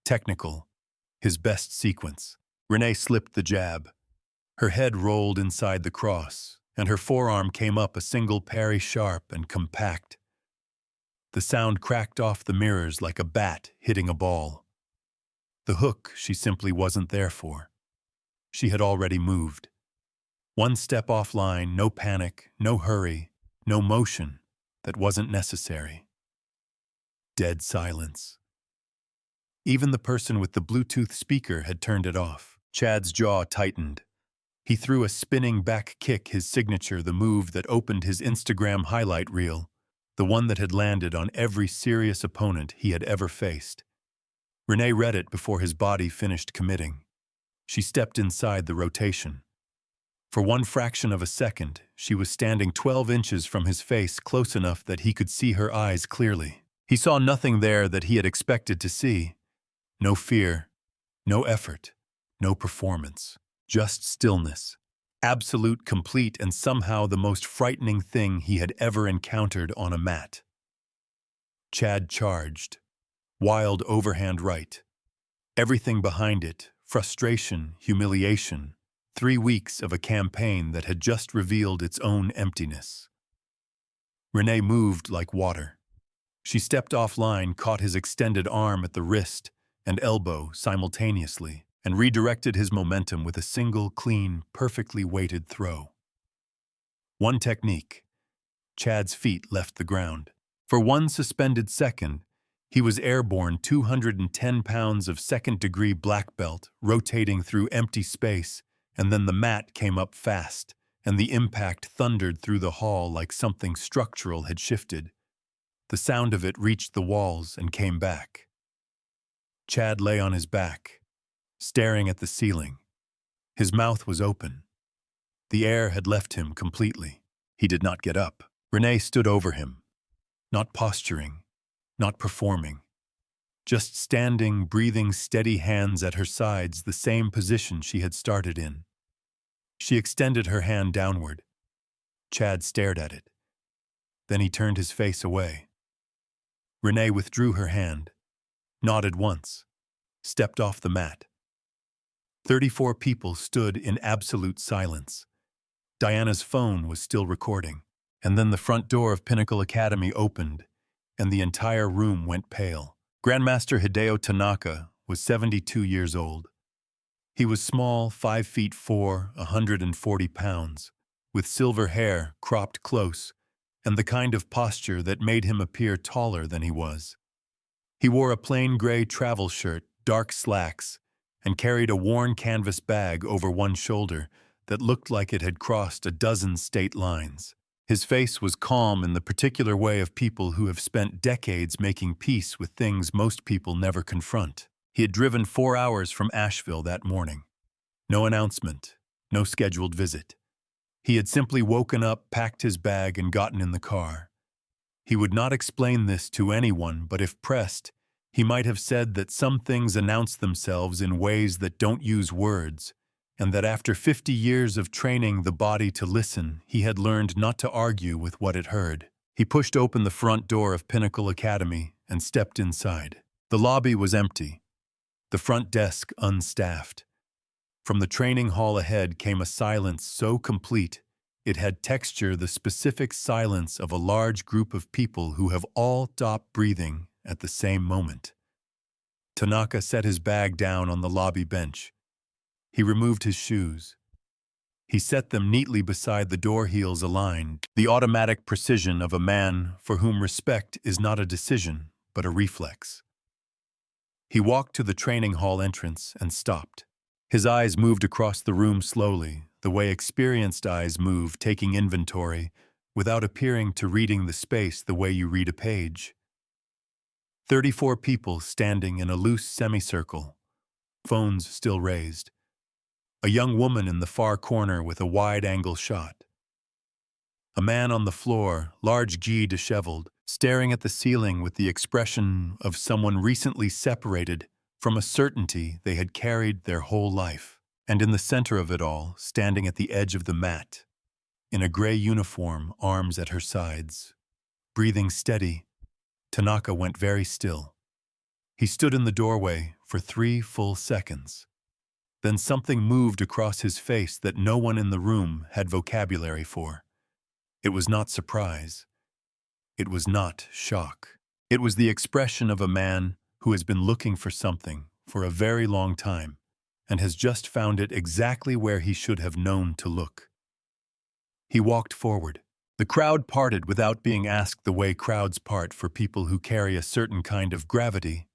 technical, his best sequence. Renee slipped the jab. Her head rolled inside the cross, and her forearm came up a single parry, sharp and compact. The sound cracked off the mirrors like a bat hitting a ball. The hook she simply wasn't there for. She had already moved. One step offline, no panic, no hurry, no motion that wasn't necessary. Dead silence. Even the person with the Bluetooth speaker had turned it off. Chad's jaw tightened. He threw a spinning back kick, his signature, the move that opened his Instagram highlight reel, the one that had landed on every serious opponent he had ever faced. Renee read it before his body finished committing. She stepped inside the rotation. For one fraction of a second, she was standing 12 inches from his face, close enough that he could see her eyes clearly. He saw nothing there that he had expected to see. No fear, no effort, no performance, just stillness. Absolute, complete, and somehow the most frightening thing he had ever encountered on a mat. Chad charged. Wild overhand right. Everything behind it, frustration, humiliation, 3 weeks of a campaign that had just revealed its own emptiness. Renee moved like water. She stepped offline, caught his extended arm at the wrist and elbow simultaneously, and redirected his momentum with a single, clean, perfectly weighted throw. One technique. Chad's feet left the ground. For one suspended second, he was airborne, 210 pounds of second-degree black belt, rotating through empty space, and then the mat came up fast, and the impact thundered through the hall like something structural had shifted. The sound of it reached the walls and came back. Chad lay on his back, staring at the ceiling. His mouth was open. The air had left him completely. He did not get up. Renee stood over him, not posturing, not performing, just standing, breathing, steady, hands at her sides, the same position she had started in. She extended her hand downward. Chad stared at it. Then he turned his face away. Renee withdrew her hand, nodded once, stepped off the mat. 34 people stood in absolute silence. Diana's phone was still recording, and then the front door of Pinnacle Academy opened, and the entire room went pale. Grandmaster Hideo Tanaka was 72 years old. He was small, 5'4", 140 pounds, with silver hair cropped close, and the kind of posture that made him appear taller than he was. He wore a plain gray travel shirt, dark slacks, and carried a worn canvas bag over one shoulder that looked like it had crossed a dozen state lines. His face was calm in the particular way of people who have spent decades making peace with things most people never confront. He had driven 4 hours from Asheville that morning. No announcement, no scheduled visit. He had simply woken up, packed his bag, and gotten in the car. He would not explain this to anyone, but if pressed, he might have said that some things announce themselves in ways that don't use words, and that after 50 years of training the body to listen, he had learned not to argue with what it heard. He pushed open the front door of Pinnacle Academy and stepped inside. The lobby was empty, the front desk unstaffed. From the training hall ahead came a silence so complete it had texture, the specific silence of a large group of people who have all stopped breathing at the same moment. Tanaka set his bag down on the lobby bench. He removed his shoes. He set them neatly beside the door heels aligned, the automatic precision of a man for whom respect is not a decision, but a reflex. He walked to the training hall entrance and stopped. His eyes moved across the room slowly, the way experienced eyes move, taking inventory, without appearing to reading the space the way you read a page. 34 people standing in a loose semicircle, phones still raised. A young woman in the far corner with a wide-angle shot. A man on the floor, large gi disheveled, staring at the ceiling with the expression of someone recently separated from a certainty they had carried their whole life. And in the center of it all, standing at the edge of the mat, in a gray uniform, arms at her sides, breathing steady, Tanaka went very still. He stood in the doorway for 3 full seconds. Then something moved across his face that no one in the room had vocabulary for. It was not surprise. It was not shock. It was the expression of a man who has been looking for something for a very long time and has just found it exactly where he should have known to look. He walked forward. The crowd parted without being asked the way crowds part for people who carry a certain kind of gravity,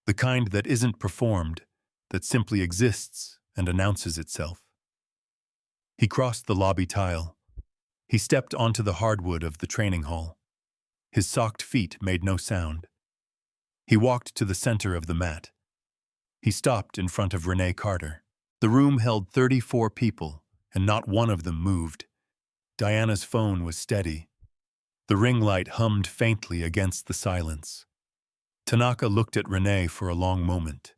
the kind that isn't performed, that simply exists and announces itself. He crossed the lobby tile. He stepped onto the hardwood of the training hall. His socked feet made no sound. He walked to the center of the mat. He stopped in front of Renee Carter. The room held 34 people, and not one of them moved. Diana's phone was steady. The ring light hummed faintly against the silence. Tanaka looked at Renee for a long moment.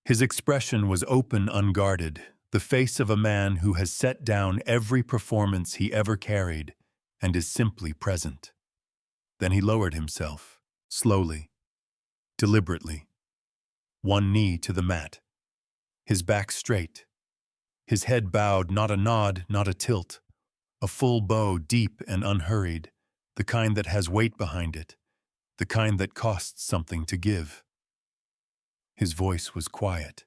His expression was open, unguarded, the face of a man who has set down every performance he ever carried and is simply present. Then he lowered himself, slowly, deliberately, one knee to the mat, his back straight, his head bowed, not a nod, not a tilt, a full bow, deep and unhurried, the kind that has weight behind it, the kind that costs something to give. His voice was quiet.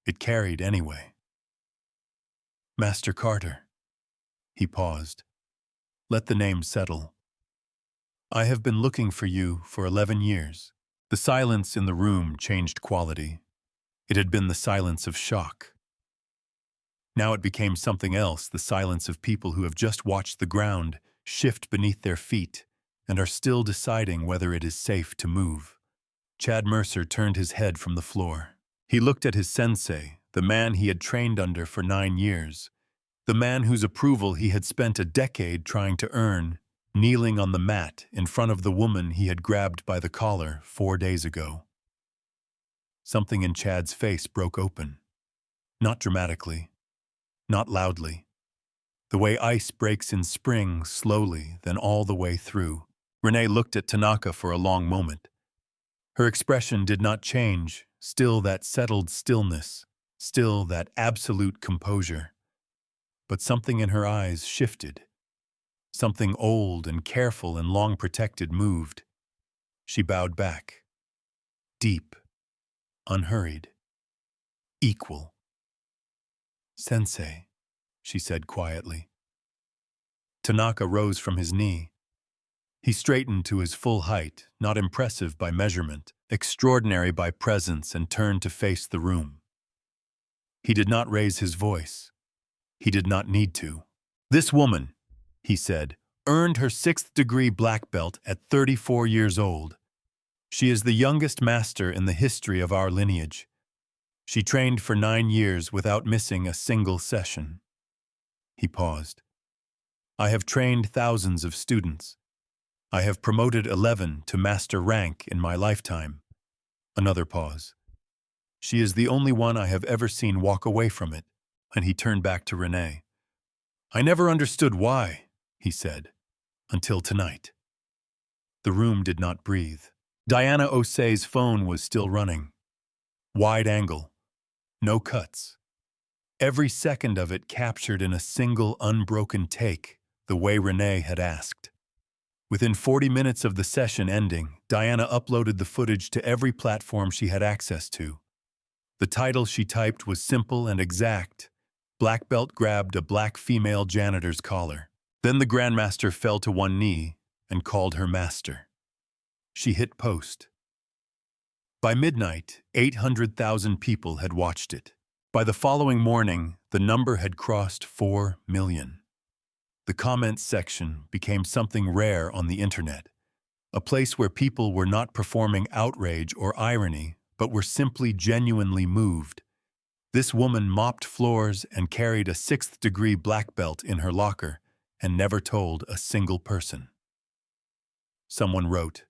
It carried anyway. Master Carter. He paused. Let the name settle. I have been looking for you for 11 years. The silence in the room changed quality. It had been the silence of shock. Now it became something else, the silence of people who have just watched the ground shift beneath their feet and are still deciding whether it is safe to move. Chad Mercer turned his head from the floor. He looked at his sensei, the man he had trained under for 9 years, the man whose approval he had spent a decade trying to earn, kneeling on the mat in front of the woman he had grabbed by the collar 4 days ago. Something in Chad's face broke open. Not dramatically, not loudly. The way ice breaks in spring, slowly, then all the way through. Renee looked at Tanaka for a long moment. Her expression did not change, still that settled stillness, still that absolute composure. But something in her eyes shifted. Something old and careful and long protected moved. She bowed back. Deep, unhurried, equal. Sensei, she said quietly. Tanaka rose from his knee. He straightened to his full height, not impressive by measurement, extraordinary by presence, and turned to face the room. He did not raise his voice. He did not need to. This woman, he said, earned her 6th degree black belt at 34 years old. She is the youngest master in the history of our lineage. She trained for 9 years without missing a single session. He paused. I have trained thousands of students. I have promoted 11 to master rank in my lifetime. Another pause. She is the only one I have ever seen walk away from it, and he turned back to Renee. I never understood why, he said, until tonight. The room did not breathe. Diana Osei's phone was still running. Wide angle. No cuts. Every second of it captured in a single unbroken take, the way Renee had asked. Within 40 minutes of the session ending, Diana uploaded the footage to every platform she had access to. The title she typed was simple and exact. Black belt grabbed a black female janitor's collar. Then the Grandmaster fell to one knee and called her master. She hit post. By midnight, 800,000 people had watched it. By the following morning, the number had crossed 4 million. The comments section became something rare on the internet, a place where people were not performing outrage or irony, but were simply genuinely moved. This woman mopped floors and carried a 6th degree black belt in her locker and never told a single person. Someone wrote,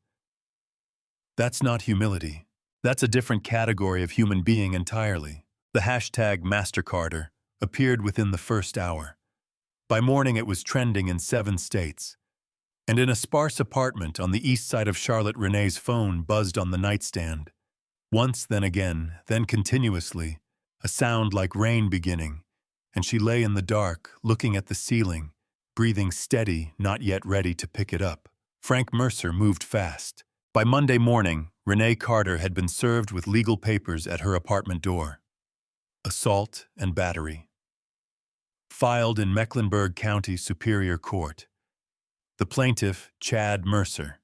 "That's not humility. That's a different category of human being entirely." The hashtag MasterCarter appeared within the first hour. By morning it was trending in 7 states. And in a sparse apartment on the east side of Charlotte, Renee's phone buzzed on the nightstand. Once, then again, then continuously, a sound like rain beginning, and she lay in the dark, looking at the ceiling, breathing steady, not yet ready to pick it up. Frank Mercer moved fast. By Monday morning, Renee Carter had been served with legal papers at her apartment door. Assault and battery. Filed in Mecklenburg County Superior Court. The plaintiff, Chad Mercer.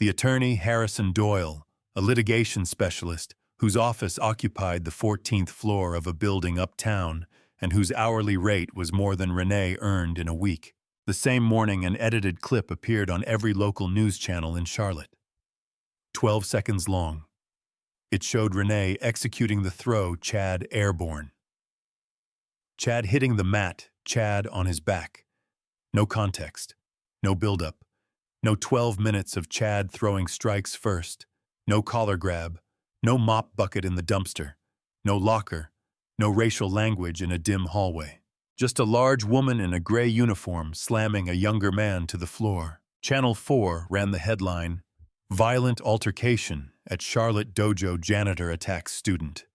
The attorney, Harrison Doyle, a litigation specialist whose office occupied the 14th floor of a building uptown and whose hourly rate was more than Renee earned in a week. The same morning, an edited clip appeared on every local news channel in Charlotte. 12 seconds long. It showed Renee executing the throw, Chad airborne. Chad hitting the mat, Chad on his back. No context. No build-up. No 12 minutes of Chad throwing strikes first. No collar grab. No mop bucket in the dumpster. No locker. No racial language in a dim hallway. Just a large woman in a gray uniform slamming a younger man to the floor. Channel 4 ran the headline, "Violent Altercation at Charlotte Dojo Janitor Attacks Student."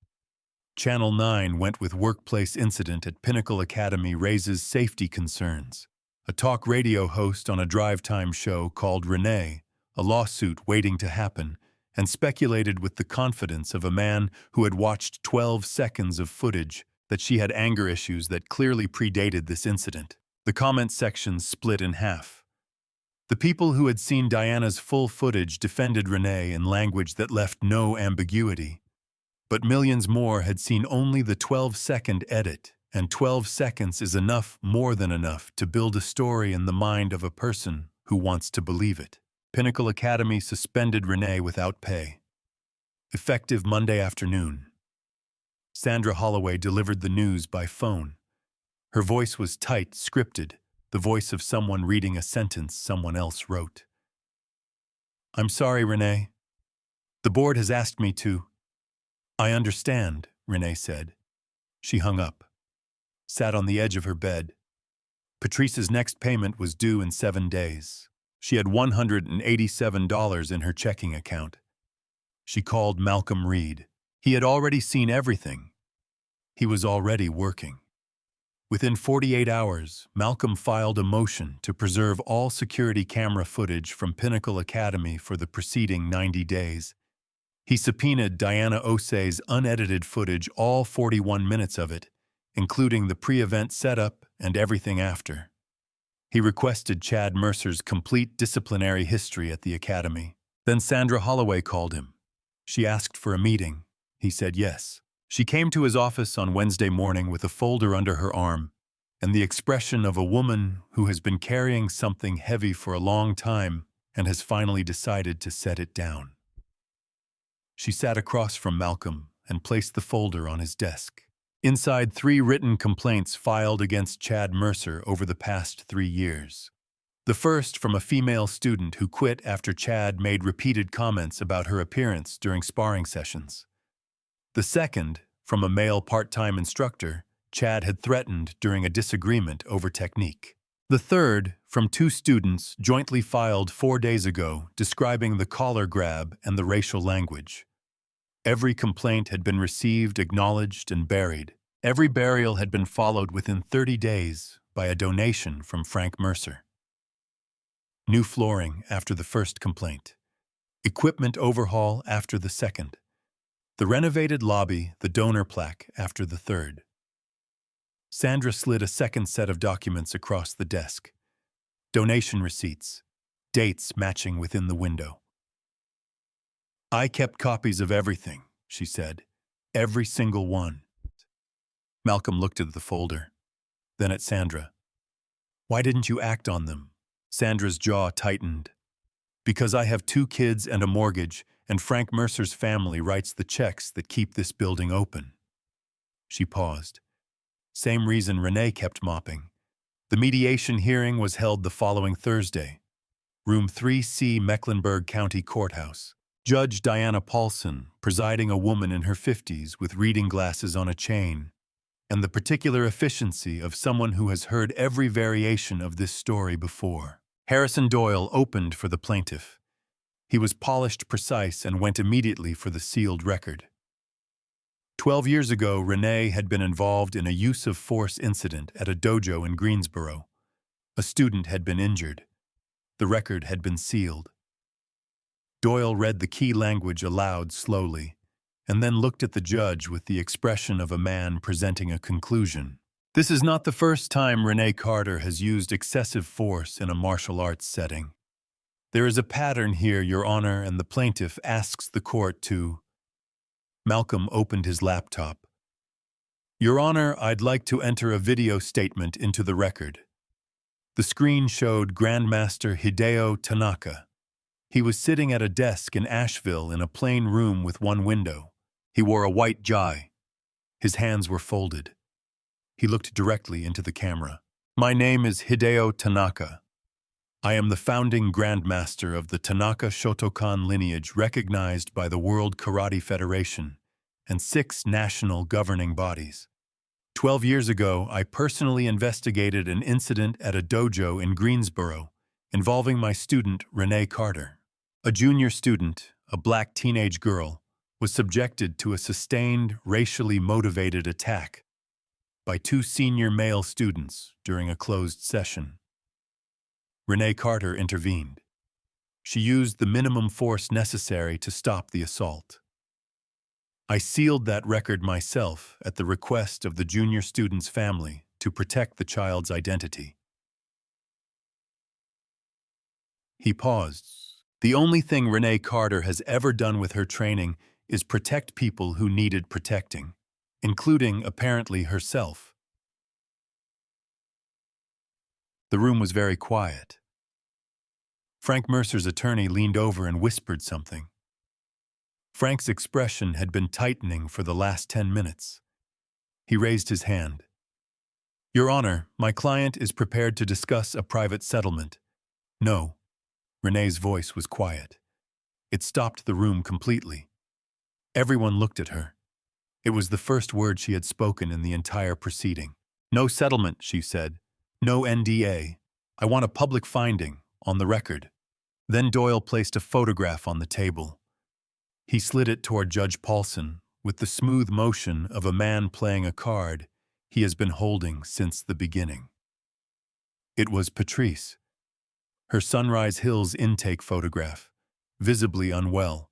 Channel 9 went with "Workplace Incident at Pinnacle Academy Raises Safety Concerns." A talk radio host on a drive-time show called Renee, a lawsuit waiting to happen, and speculated with the confidence of a man who had watched 12 seconds of footage that she had anger issues that clearly predated this incident. The comment section split in half. The people who had seen Diana's full footage defended Renee in language that left no ambiguity. But millions more had seen only the 12-second edit, and 12 seconds is enough, more than enough, to build a story in the mind of a person who wants to believe it. Pinnacle Academy suspended Renee without pay. Effective Monday afternoon. Sandra Holloway delivered the news by phone. Her voice was tight, scripted, the voice of someone reading a sentence someone else wrote. "I'm sorry, Renee. The board has asked me to." "I understand," Renee said. She hung up, sat on the edge of her bed. Patrice's next payment was due in 7 days. She had $187 in her checking account. She called Malcolm Reed. He had already seen everything. He was already working. Within 48 hours, Malcolm filed a motion to preserve all security camera footage from Pinnacle Academy for the preceding 90 days. He subpoenaed Diana Osei's unedited footage, all 41 minutes of it, including the pre-event setup and everything after. He requested Chad Mercer's complete disciplinary history at the academy. Then Sandra Holloway called him. She asked for a meeting. He said yes. She came to his office on Wednesday morning with a folder under her arm and the expression of a woman who has been carrying something heavy for a long time and has finally decided to set it down. She sat across from Malcolm and placed the folder on his desk. Inside, 3 written complaints filed against Chad Mercer over the past 3 years. The first from a female student who quit after Chad made repeated comments about her appearance during sparring sessions. The second from a male part-time instructor Chad had threatened during a disagreement over technique. The third from 2 students jointly filed 4 days ago describing the collar grab and the racial language. Every complaint had been received, acknowledged, and buried. Every burial had been followed within 30 days by a donation from Frank Mercer. New flooring after the first complaint. Equipment overhaul after the second. The renovated lobby, the donor plaque after the third. Sandra slid a second set of documents across the desk. Donation receipts. Dates matching within the window. "I kept copies of everything," she said. "Every single one." Malcolm looked at the folder, then at Sandra. "Why didn't you act on them?" Sandra's jaw tightened. "Because I have 2 kids and a mortgage, and Frank Mercer's family writes the checks that keep this building open." She paused. Same reason Renee kept mopping. The mediation hearing was held the following Thursday. Room 3C, Mecklenburg County Courthouse. Judge Diana Paulson, presiding, a woman in her 50s with reading glasses on a chain, and the particular efficiency of someone who has heard every variation of this story before. Harrison Doyle opened for the plaintiff. He was polished, precise, and went immediately for the sealed record. 12 years ago, Renee had been involved in a use-of-force incident at a dojo in Greensboro. A student had been injured. The record had been sealed. Doyle read the key language aloud slowly, and then looked at the judge with the expression of a man presenting a conclusion. This is not the first time Renee Carter has used excessive force in a martial arts setting. There is a pattern here, Your Honor, and the plaintiff asks the court to... Malcolm opened his laptop. Your Honor, I'd like to enter a video statement into the record. The screen showed Grandmaster Hideo Tanaka. He was sitting at a desk in Asheville in a plain room with one window. He wore a white tie. His hands were folded. He looked directly into the camera. My name is Hideo Tanaka. I am the founding Grandmaster of the Tanaka Shotokan lineage recognized by the World Karate Federation and 6 national governing bodies. 12 years ago, I personally investigated an incident at a dojo in Greensboro involving my student, Renee Carter. A junior student, a black teenage girl, was subjected to a sustained, racially motivated attack by 2 senior male students during a closed session. Renee Carter intervened. She used the minimum force necessary to stop the assault. I sealed that record myself at the request of the junior student's family to protect the child's identity. He paused. The only thing Renee Carter has ever done with her training is protect people who needed protecting, including, apparently, herself. The room was very quiet. Frank Mercer's attorney leaned over and whispered something. Frank's expression had been tightening for the last 10 minutes. He raised his hand. Your Honor, my client is prepared to discuss a private settlement. No. Renee's voice was quiet. It stopped the room completely. Everyone looked at her. It was the first word she had spoken in the entire proceeding. No settlement, she said. No NDA. I want a public finding, on the record. Then Doyle placed a photograph on the table. He slid it toward Judge Paulson with the smooth motion of a man playing a card he has been holding since the beginning. It was Patrice. Her Sunrise Hills intake photograph, visibly unwell,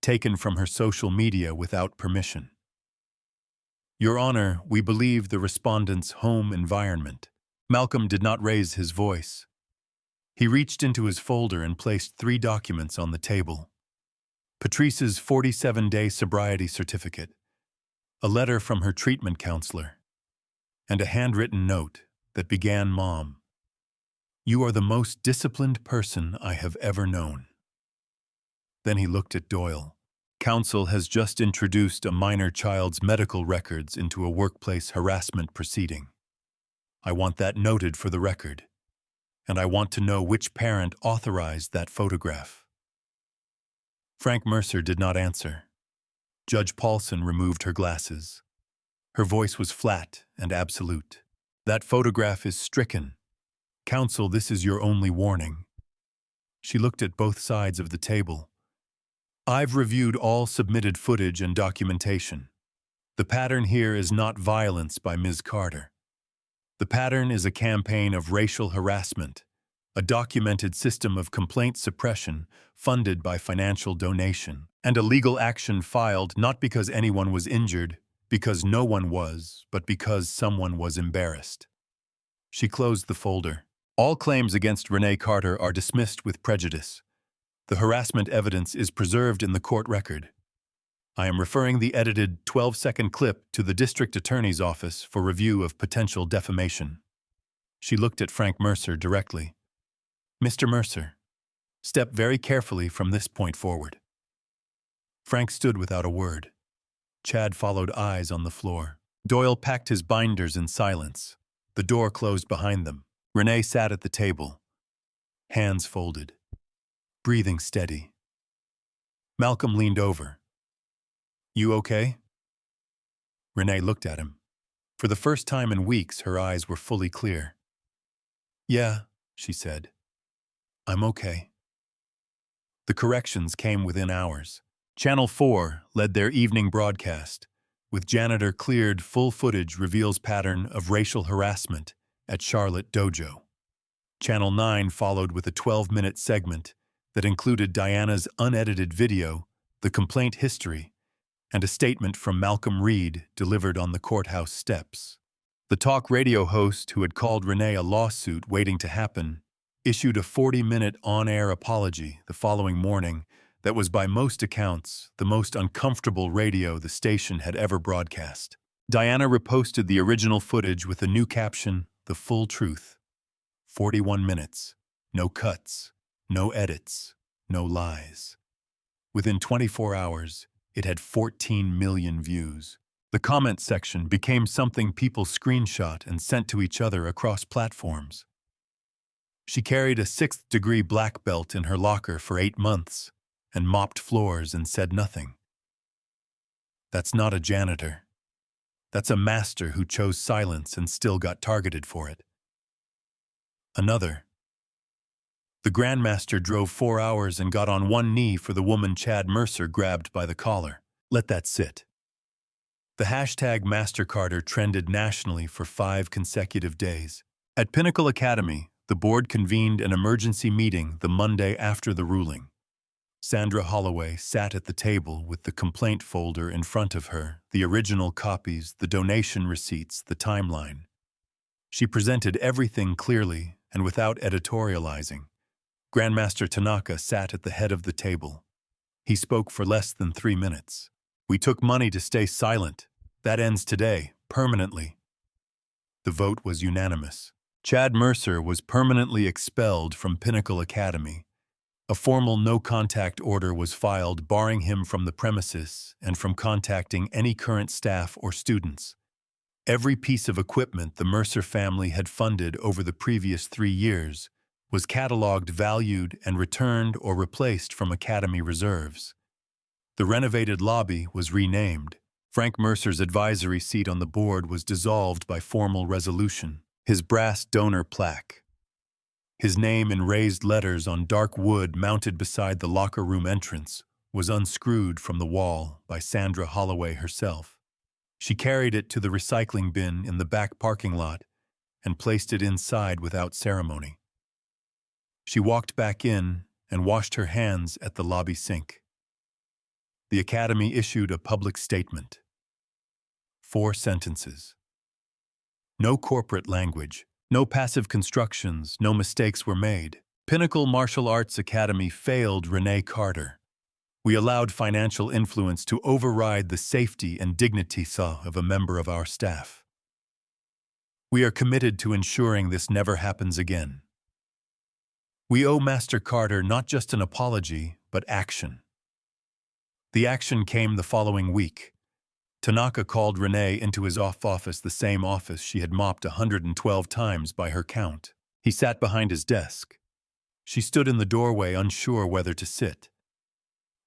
taken from her social media without permission. Your Honor, we believe the respondent's home environment. Malcolm did not raise his voice. He reached into his folder and placed 3 documents on the table. Patrice's 47-day sobriety certificate, a letter from her treatment counselor, and a handwritten note that began, Mom, you are the most disciplined person I have ever known. Then he looked at Doyle. Counsel has just introduced a minor child's medical records into a workplace harassment proceeding. I want that noted for the record, and I want to know which parent authorized that photograph. Frank Mercer did not answer. Judge Paulson removed her glasses. Her voice was flat and absolute. That photograph is stricken. Counsel, this is your only warning. She looked at both sides of the table. I've reviewed all submitted footage and documentation. The pattern here is not violence by Ms. Carter. The pattern is a campaign of racial harassment, a documented system of complaint suppression funded by financial donation, and a legal action filed not because anyone was injured, because no one was, but because someone was embarrassed. She closed the folder. All claims against Renee Carter are dismissed with prejudice. The harassment evidence is preserved in the court record. I am referring the edited 12-second clip to the district attorney's office for review of potential defamation. She looked at Frank Mercer directly. Mr. Mercer, step very carefully from this point forward. Frank stood without a word. Chad followed, eyes on the floor. Doyle packed his binders in silence. The door closed behind them. Renee sat at the table, hands folded, breathing steady. Malcolm leaned over. You okay? Renee looked at him. For the first time in weeks, her eyes were fully clear. Yeah, she said. I'm okay. The corrections came within hours. Channel 4 led their evening broadcast, with Janitor cleared full footage reveals pattern of racial harassment at Charlotte Dojo. Channel 9 followed with a 12-minute segment that included Diana's unedited video, the complaint history, and a statement from Malcolm Reed delivered on the courthouse steps. The talk radio host, who had called Renee a lawsuit waiting to happen, issued a 40-minute on-air apology the following morning that was by most accounts the most uncomfortable radio the station had ever broadcast. Diana reposted the original footage with a new caption, "The full truth." 41 minutes. No cuts. No edits. No lies. Within 24 hours, it had 14 million views. The comment section became something people screenshot and sent to each other across platforms. She carried a 6th-degree black belt in her locker for 8 months and mopped floors and said nothing. That's not a janitor. That's a master who chose silence and still got targeted for it. Another. The Grandmaster drove 4 hours and got on one knee for the woman Chad Mercer grabbed by the collar. Let that sit. The hashtag MasterCarter trended nationally for 5 consecutive days. At Pinnacle Academy, the board convened an emergency meeting the Monday after the ruling. Sandra Holloway sat at the table with the complaint folder in front of her, the original copies, the donation receipts, the timeline. She presented everything clearly and without editorializing. Grandmaster Tanaka sat at the head of the table. He spoke for less than 3 minutes. "We took money to stay silent. That ends today, permanently." The vote was unanimous. Chad Mercer was permanently expelled from Pinnacle Academy. A formal no-contact order was filed barring him from the premises and from contacting any current staff or students. Every piece of equipment the Mercer family had funded over the previous 3 years was cataloged, valued, and returned or replaced from Academy reserves. The renovated lobby was renamed. Frank Mercer's advisory seat on the board was dissolved by formal resolution. His brass donor plaque, his name in raised letters on dark wood mounted beside the locker room entrance, was unscrewed from the wall by Sandra Holloway herself. She carried it to the recycling bin in the back parking lot and placed it inside without ceremony. She walked back in and washed her hands at the lobby sink. The Academy issued a public statement. 4 sentences. No corporate language, no passive constructions, no mistakes were made. Pinnacle Martial Arts Academy failed Renee Carter. We allowed financial influence to override the safety and dignity of a member of our staff. We are committed to ensuring this never happens again. We owe Master Carter not just an apology, but action. The action came the following week. Tanaka called Renee into his office, the same office she had mopped 112 times by her count. He sat behind his desk. She stood in the doorway, unsure whether to sit.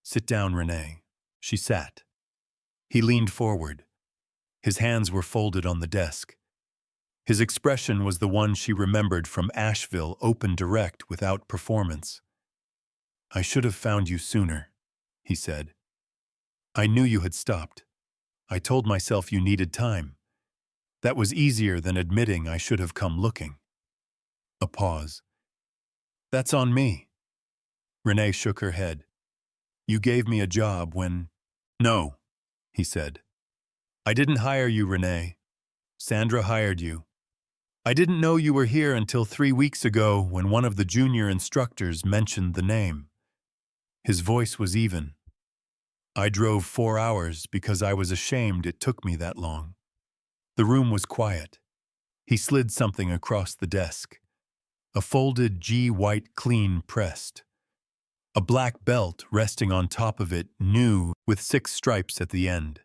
"Sit down, Renee." She sat. He leaned forward. His hands were folded on the desk. His expression was the one she remembered from Asheville, open, direct, without performance. "I should have found you sooner," he said. "I knew you had stopped. I told myself you needed time. That was easier than admitting I should have come looking." A pause. "That's on me." Renee shook her head. "You gave me a job when—" "No," he said. "I didn't hire you, Renee. Sandra hired you. I didn't know you were here until 3 weeks ago when one of the junior instructors mentioned the name." His voice was even. "I drove 4 hours because I was ashamed it took me that long." The room was quiet. He slid something across the desk. A folded G-white clean pressed. A black belt resting on top of it, new, with 6 stripes at the end.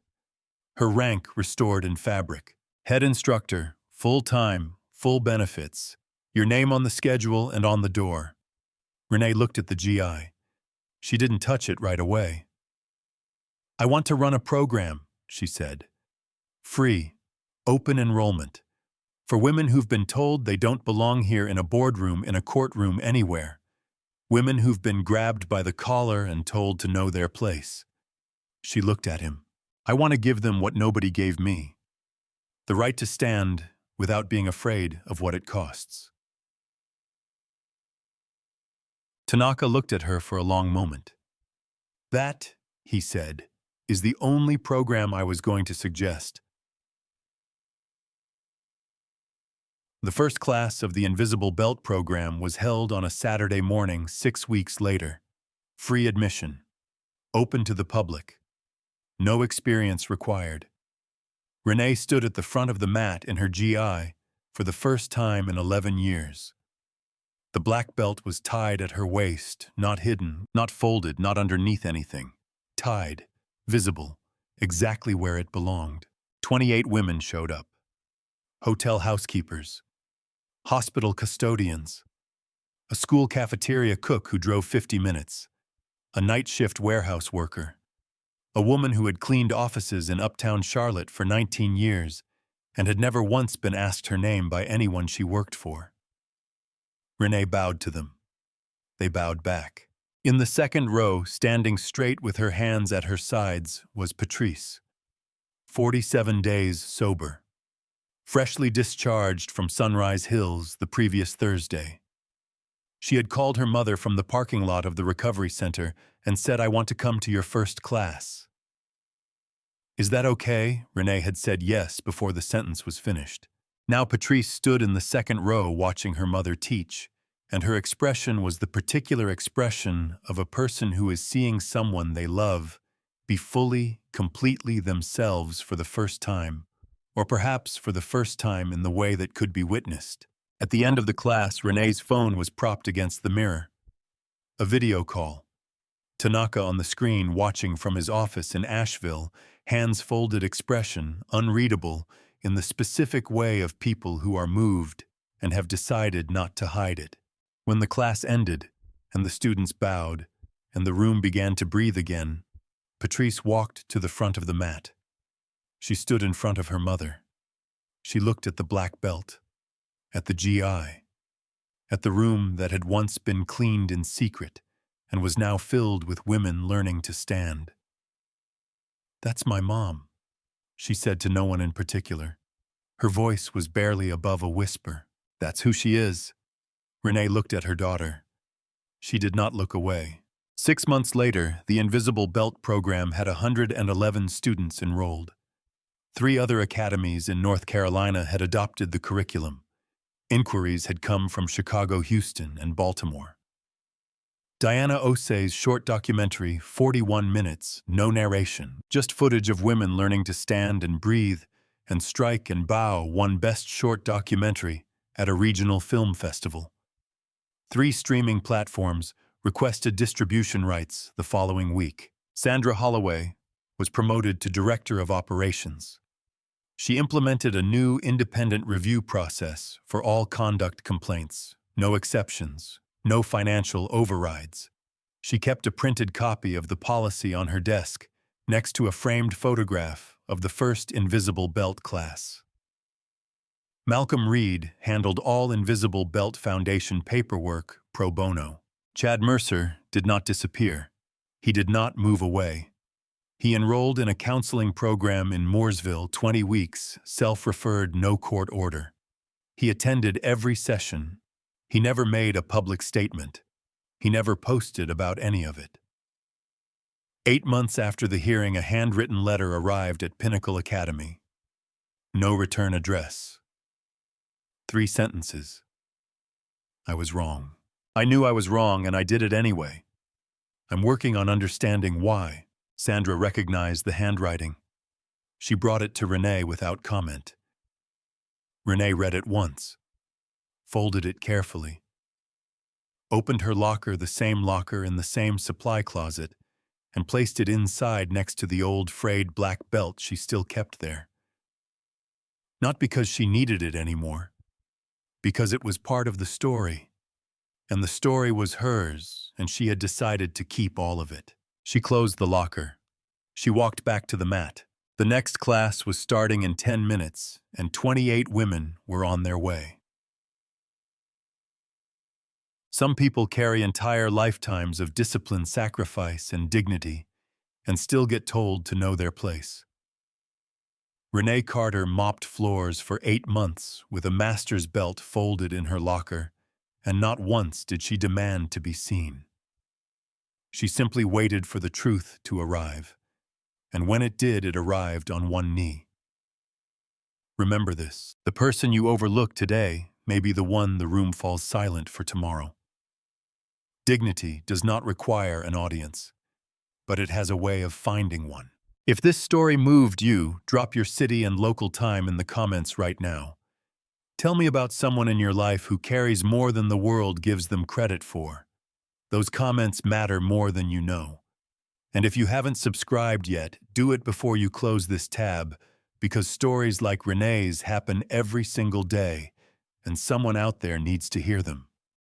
Her rank restored in fabric. Head instructor, full-time, full benefits. Your name on the schedule and on the door. Renee looked at the GI. She didn't touch it right away. "I want to run a program," she said. "Free, open enrollment. For women who've been told they don't belong here, in a boardroom, in a courtroom, anywhere. Women who've been grabbed by the collar and told to know their place." She looked at him. "I want to give them what nobody gave me. The right to stand without being afraid of what it costs." Tanaka looked at her for a long moment. That, he said, is the only program I was going to suggest. The first class of the Invisible Belt program was held on a Saturday morning 6 weeks later. Free admission. Open to the public. No experience required. Renee stood at the front of the mat in her GI for the first time in 11 years. The black belt was tied at her waist, not hidden, not folded, not underneath anything. Tied, visible, exactly where it belonged. 28 women showed up. Hotel housekeepers, hospital custodians, a school cafeteria cook who drove 50 minutes, a night shift warehouse worker, a woman who had cleaned offices in uptown Charlotte for 19 years and had never once been asked her name by anyone she worked for. Renee bowed to them. They bowed back. In the second row, standing straight with her hands at her sides, was Patrice. 47 days sober. Freshly discharged from Sunrise Hills the previous Thursday. She had called her mother from the parking lot of the recovery center and said, "I want to come to your first class." "Is that okay?" Renee had said yes before the sentence was finished. Now Patrice stood in the second row watching her mother teach, and her expression was the particular expression of a person who is seeing someone they love be fully, completely themselves for the first time, or perhaps for the first time in the way that could be witnessed. At the end of the class, Renee's phone was propped against the mirror. A video call. Tanaka on the screen watching from his office in Asheville, hands folded expression, unreadable, in the specific way of people who are moved and have decided not to hide it. When the class ended, and the students bowed, and the room began to breathe again, Patrice walked to the front of the mat. She stood in front of her mother. She looked at the black belt, at the GI, at the room that had once been cleaned in secret and was now filled with women learning to stand. "That's my mom," she said to no one in particular. Her voice was barely above a whisper. "That's who she is." Renee looked at her daughter. She did not look away. 6 months later, the Invisible Belt program had 111 students enrolled. 3 other academies in North Carolina had adopted the curriculum. Inquiries had come from Chicago, Houston, and Baltimore. Diana Osei's short documentary, 41 minutes, no narration, just footage of women learning to stand and breathe and strike and bow, won Best Short Documentary at a regional film festival. 3 streaming platforms requested distribution rights the following week. Sandra Holloway was promoted to Director of Operations. She implemented a new independent review process for all conduct complaints, no exceptions, no financial overrides. She kept a printed copy of the policy on her desk, next to a framed photograph of the first Invisible Belt class. Malcolm Reed handled all Invisible Belt Foundation paperwork pro bono. Chad Mercer did not disappear. He did not move away. He enrolled in a counseling program in Mooresville, 20 weeks, self-referred, no court order. He attended every session. He never made a public statement. He never posted about any of it. 8 months after the hearing, a handwritten letter arrived at Pinnacle Academy. No return address. 3 sentences. I was wrong. I knew I was wrong, and I did it anyway. I'm working on understanding why. Sandra recognized the handwriting. She brought it to Renee without comment. Renee read it once, folded it carefully, opened her locker, the same locker in the same supply closet, and placed it inside next to the old frayed black belt she still kept there. Not because she needed it anymore, because it was part of the story, and the story was hers, and she had decided to keep all of it. She closed the locker. She walked back to the mat. The next class was starting in 10 minutes, and 28 women were on their way. Some people carry entire lifetimes of discipline, sacrifice, and dignity, and still get told to know their place. Renee Carter mopped floors for 8 months with a master's belt folded in her locker and not once did she demand to be seen. She simply waited for the truth to arrive, and when it did, it arrived on one knee. Remember this: the person you overlook today may be the one the room falls silent for tomorrow. Dignity does not require an audience, but it has a way of finding one. If this story moved you, drop your city and local time in the comments right now. Tell me about someone in your life who carries more than the world gives them credit for. Those comments matter more than you know. And if you haven't subscribed yet, do it before you close this tab, because stories like Renee's happen every single day, and someone out there needs to hear them.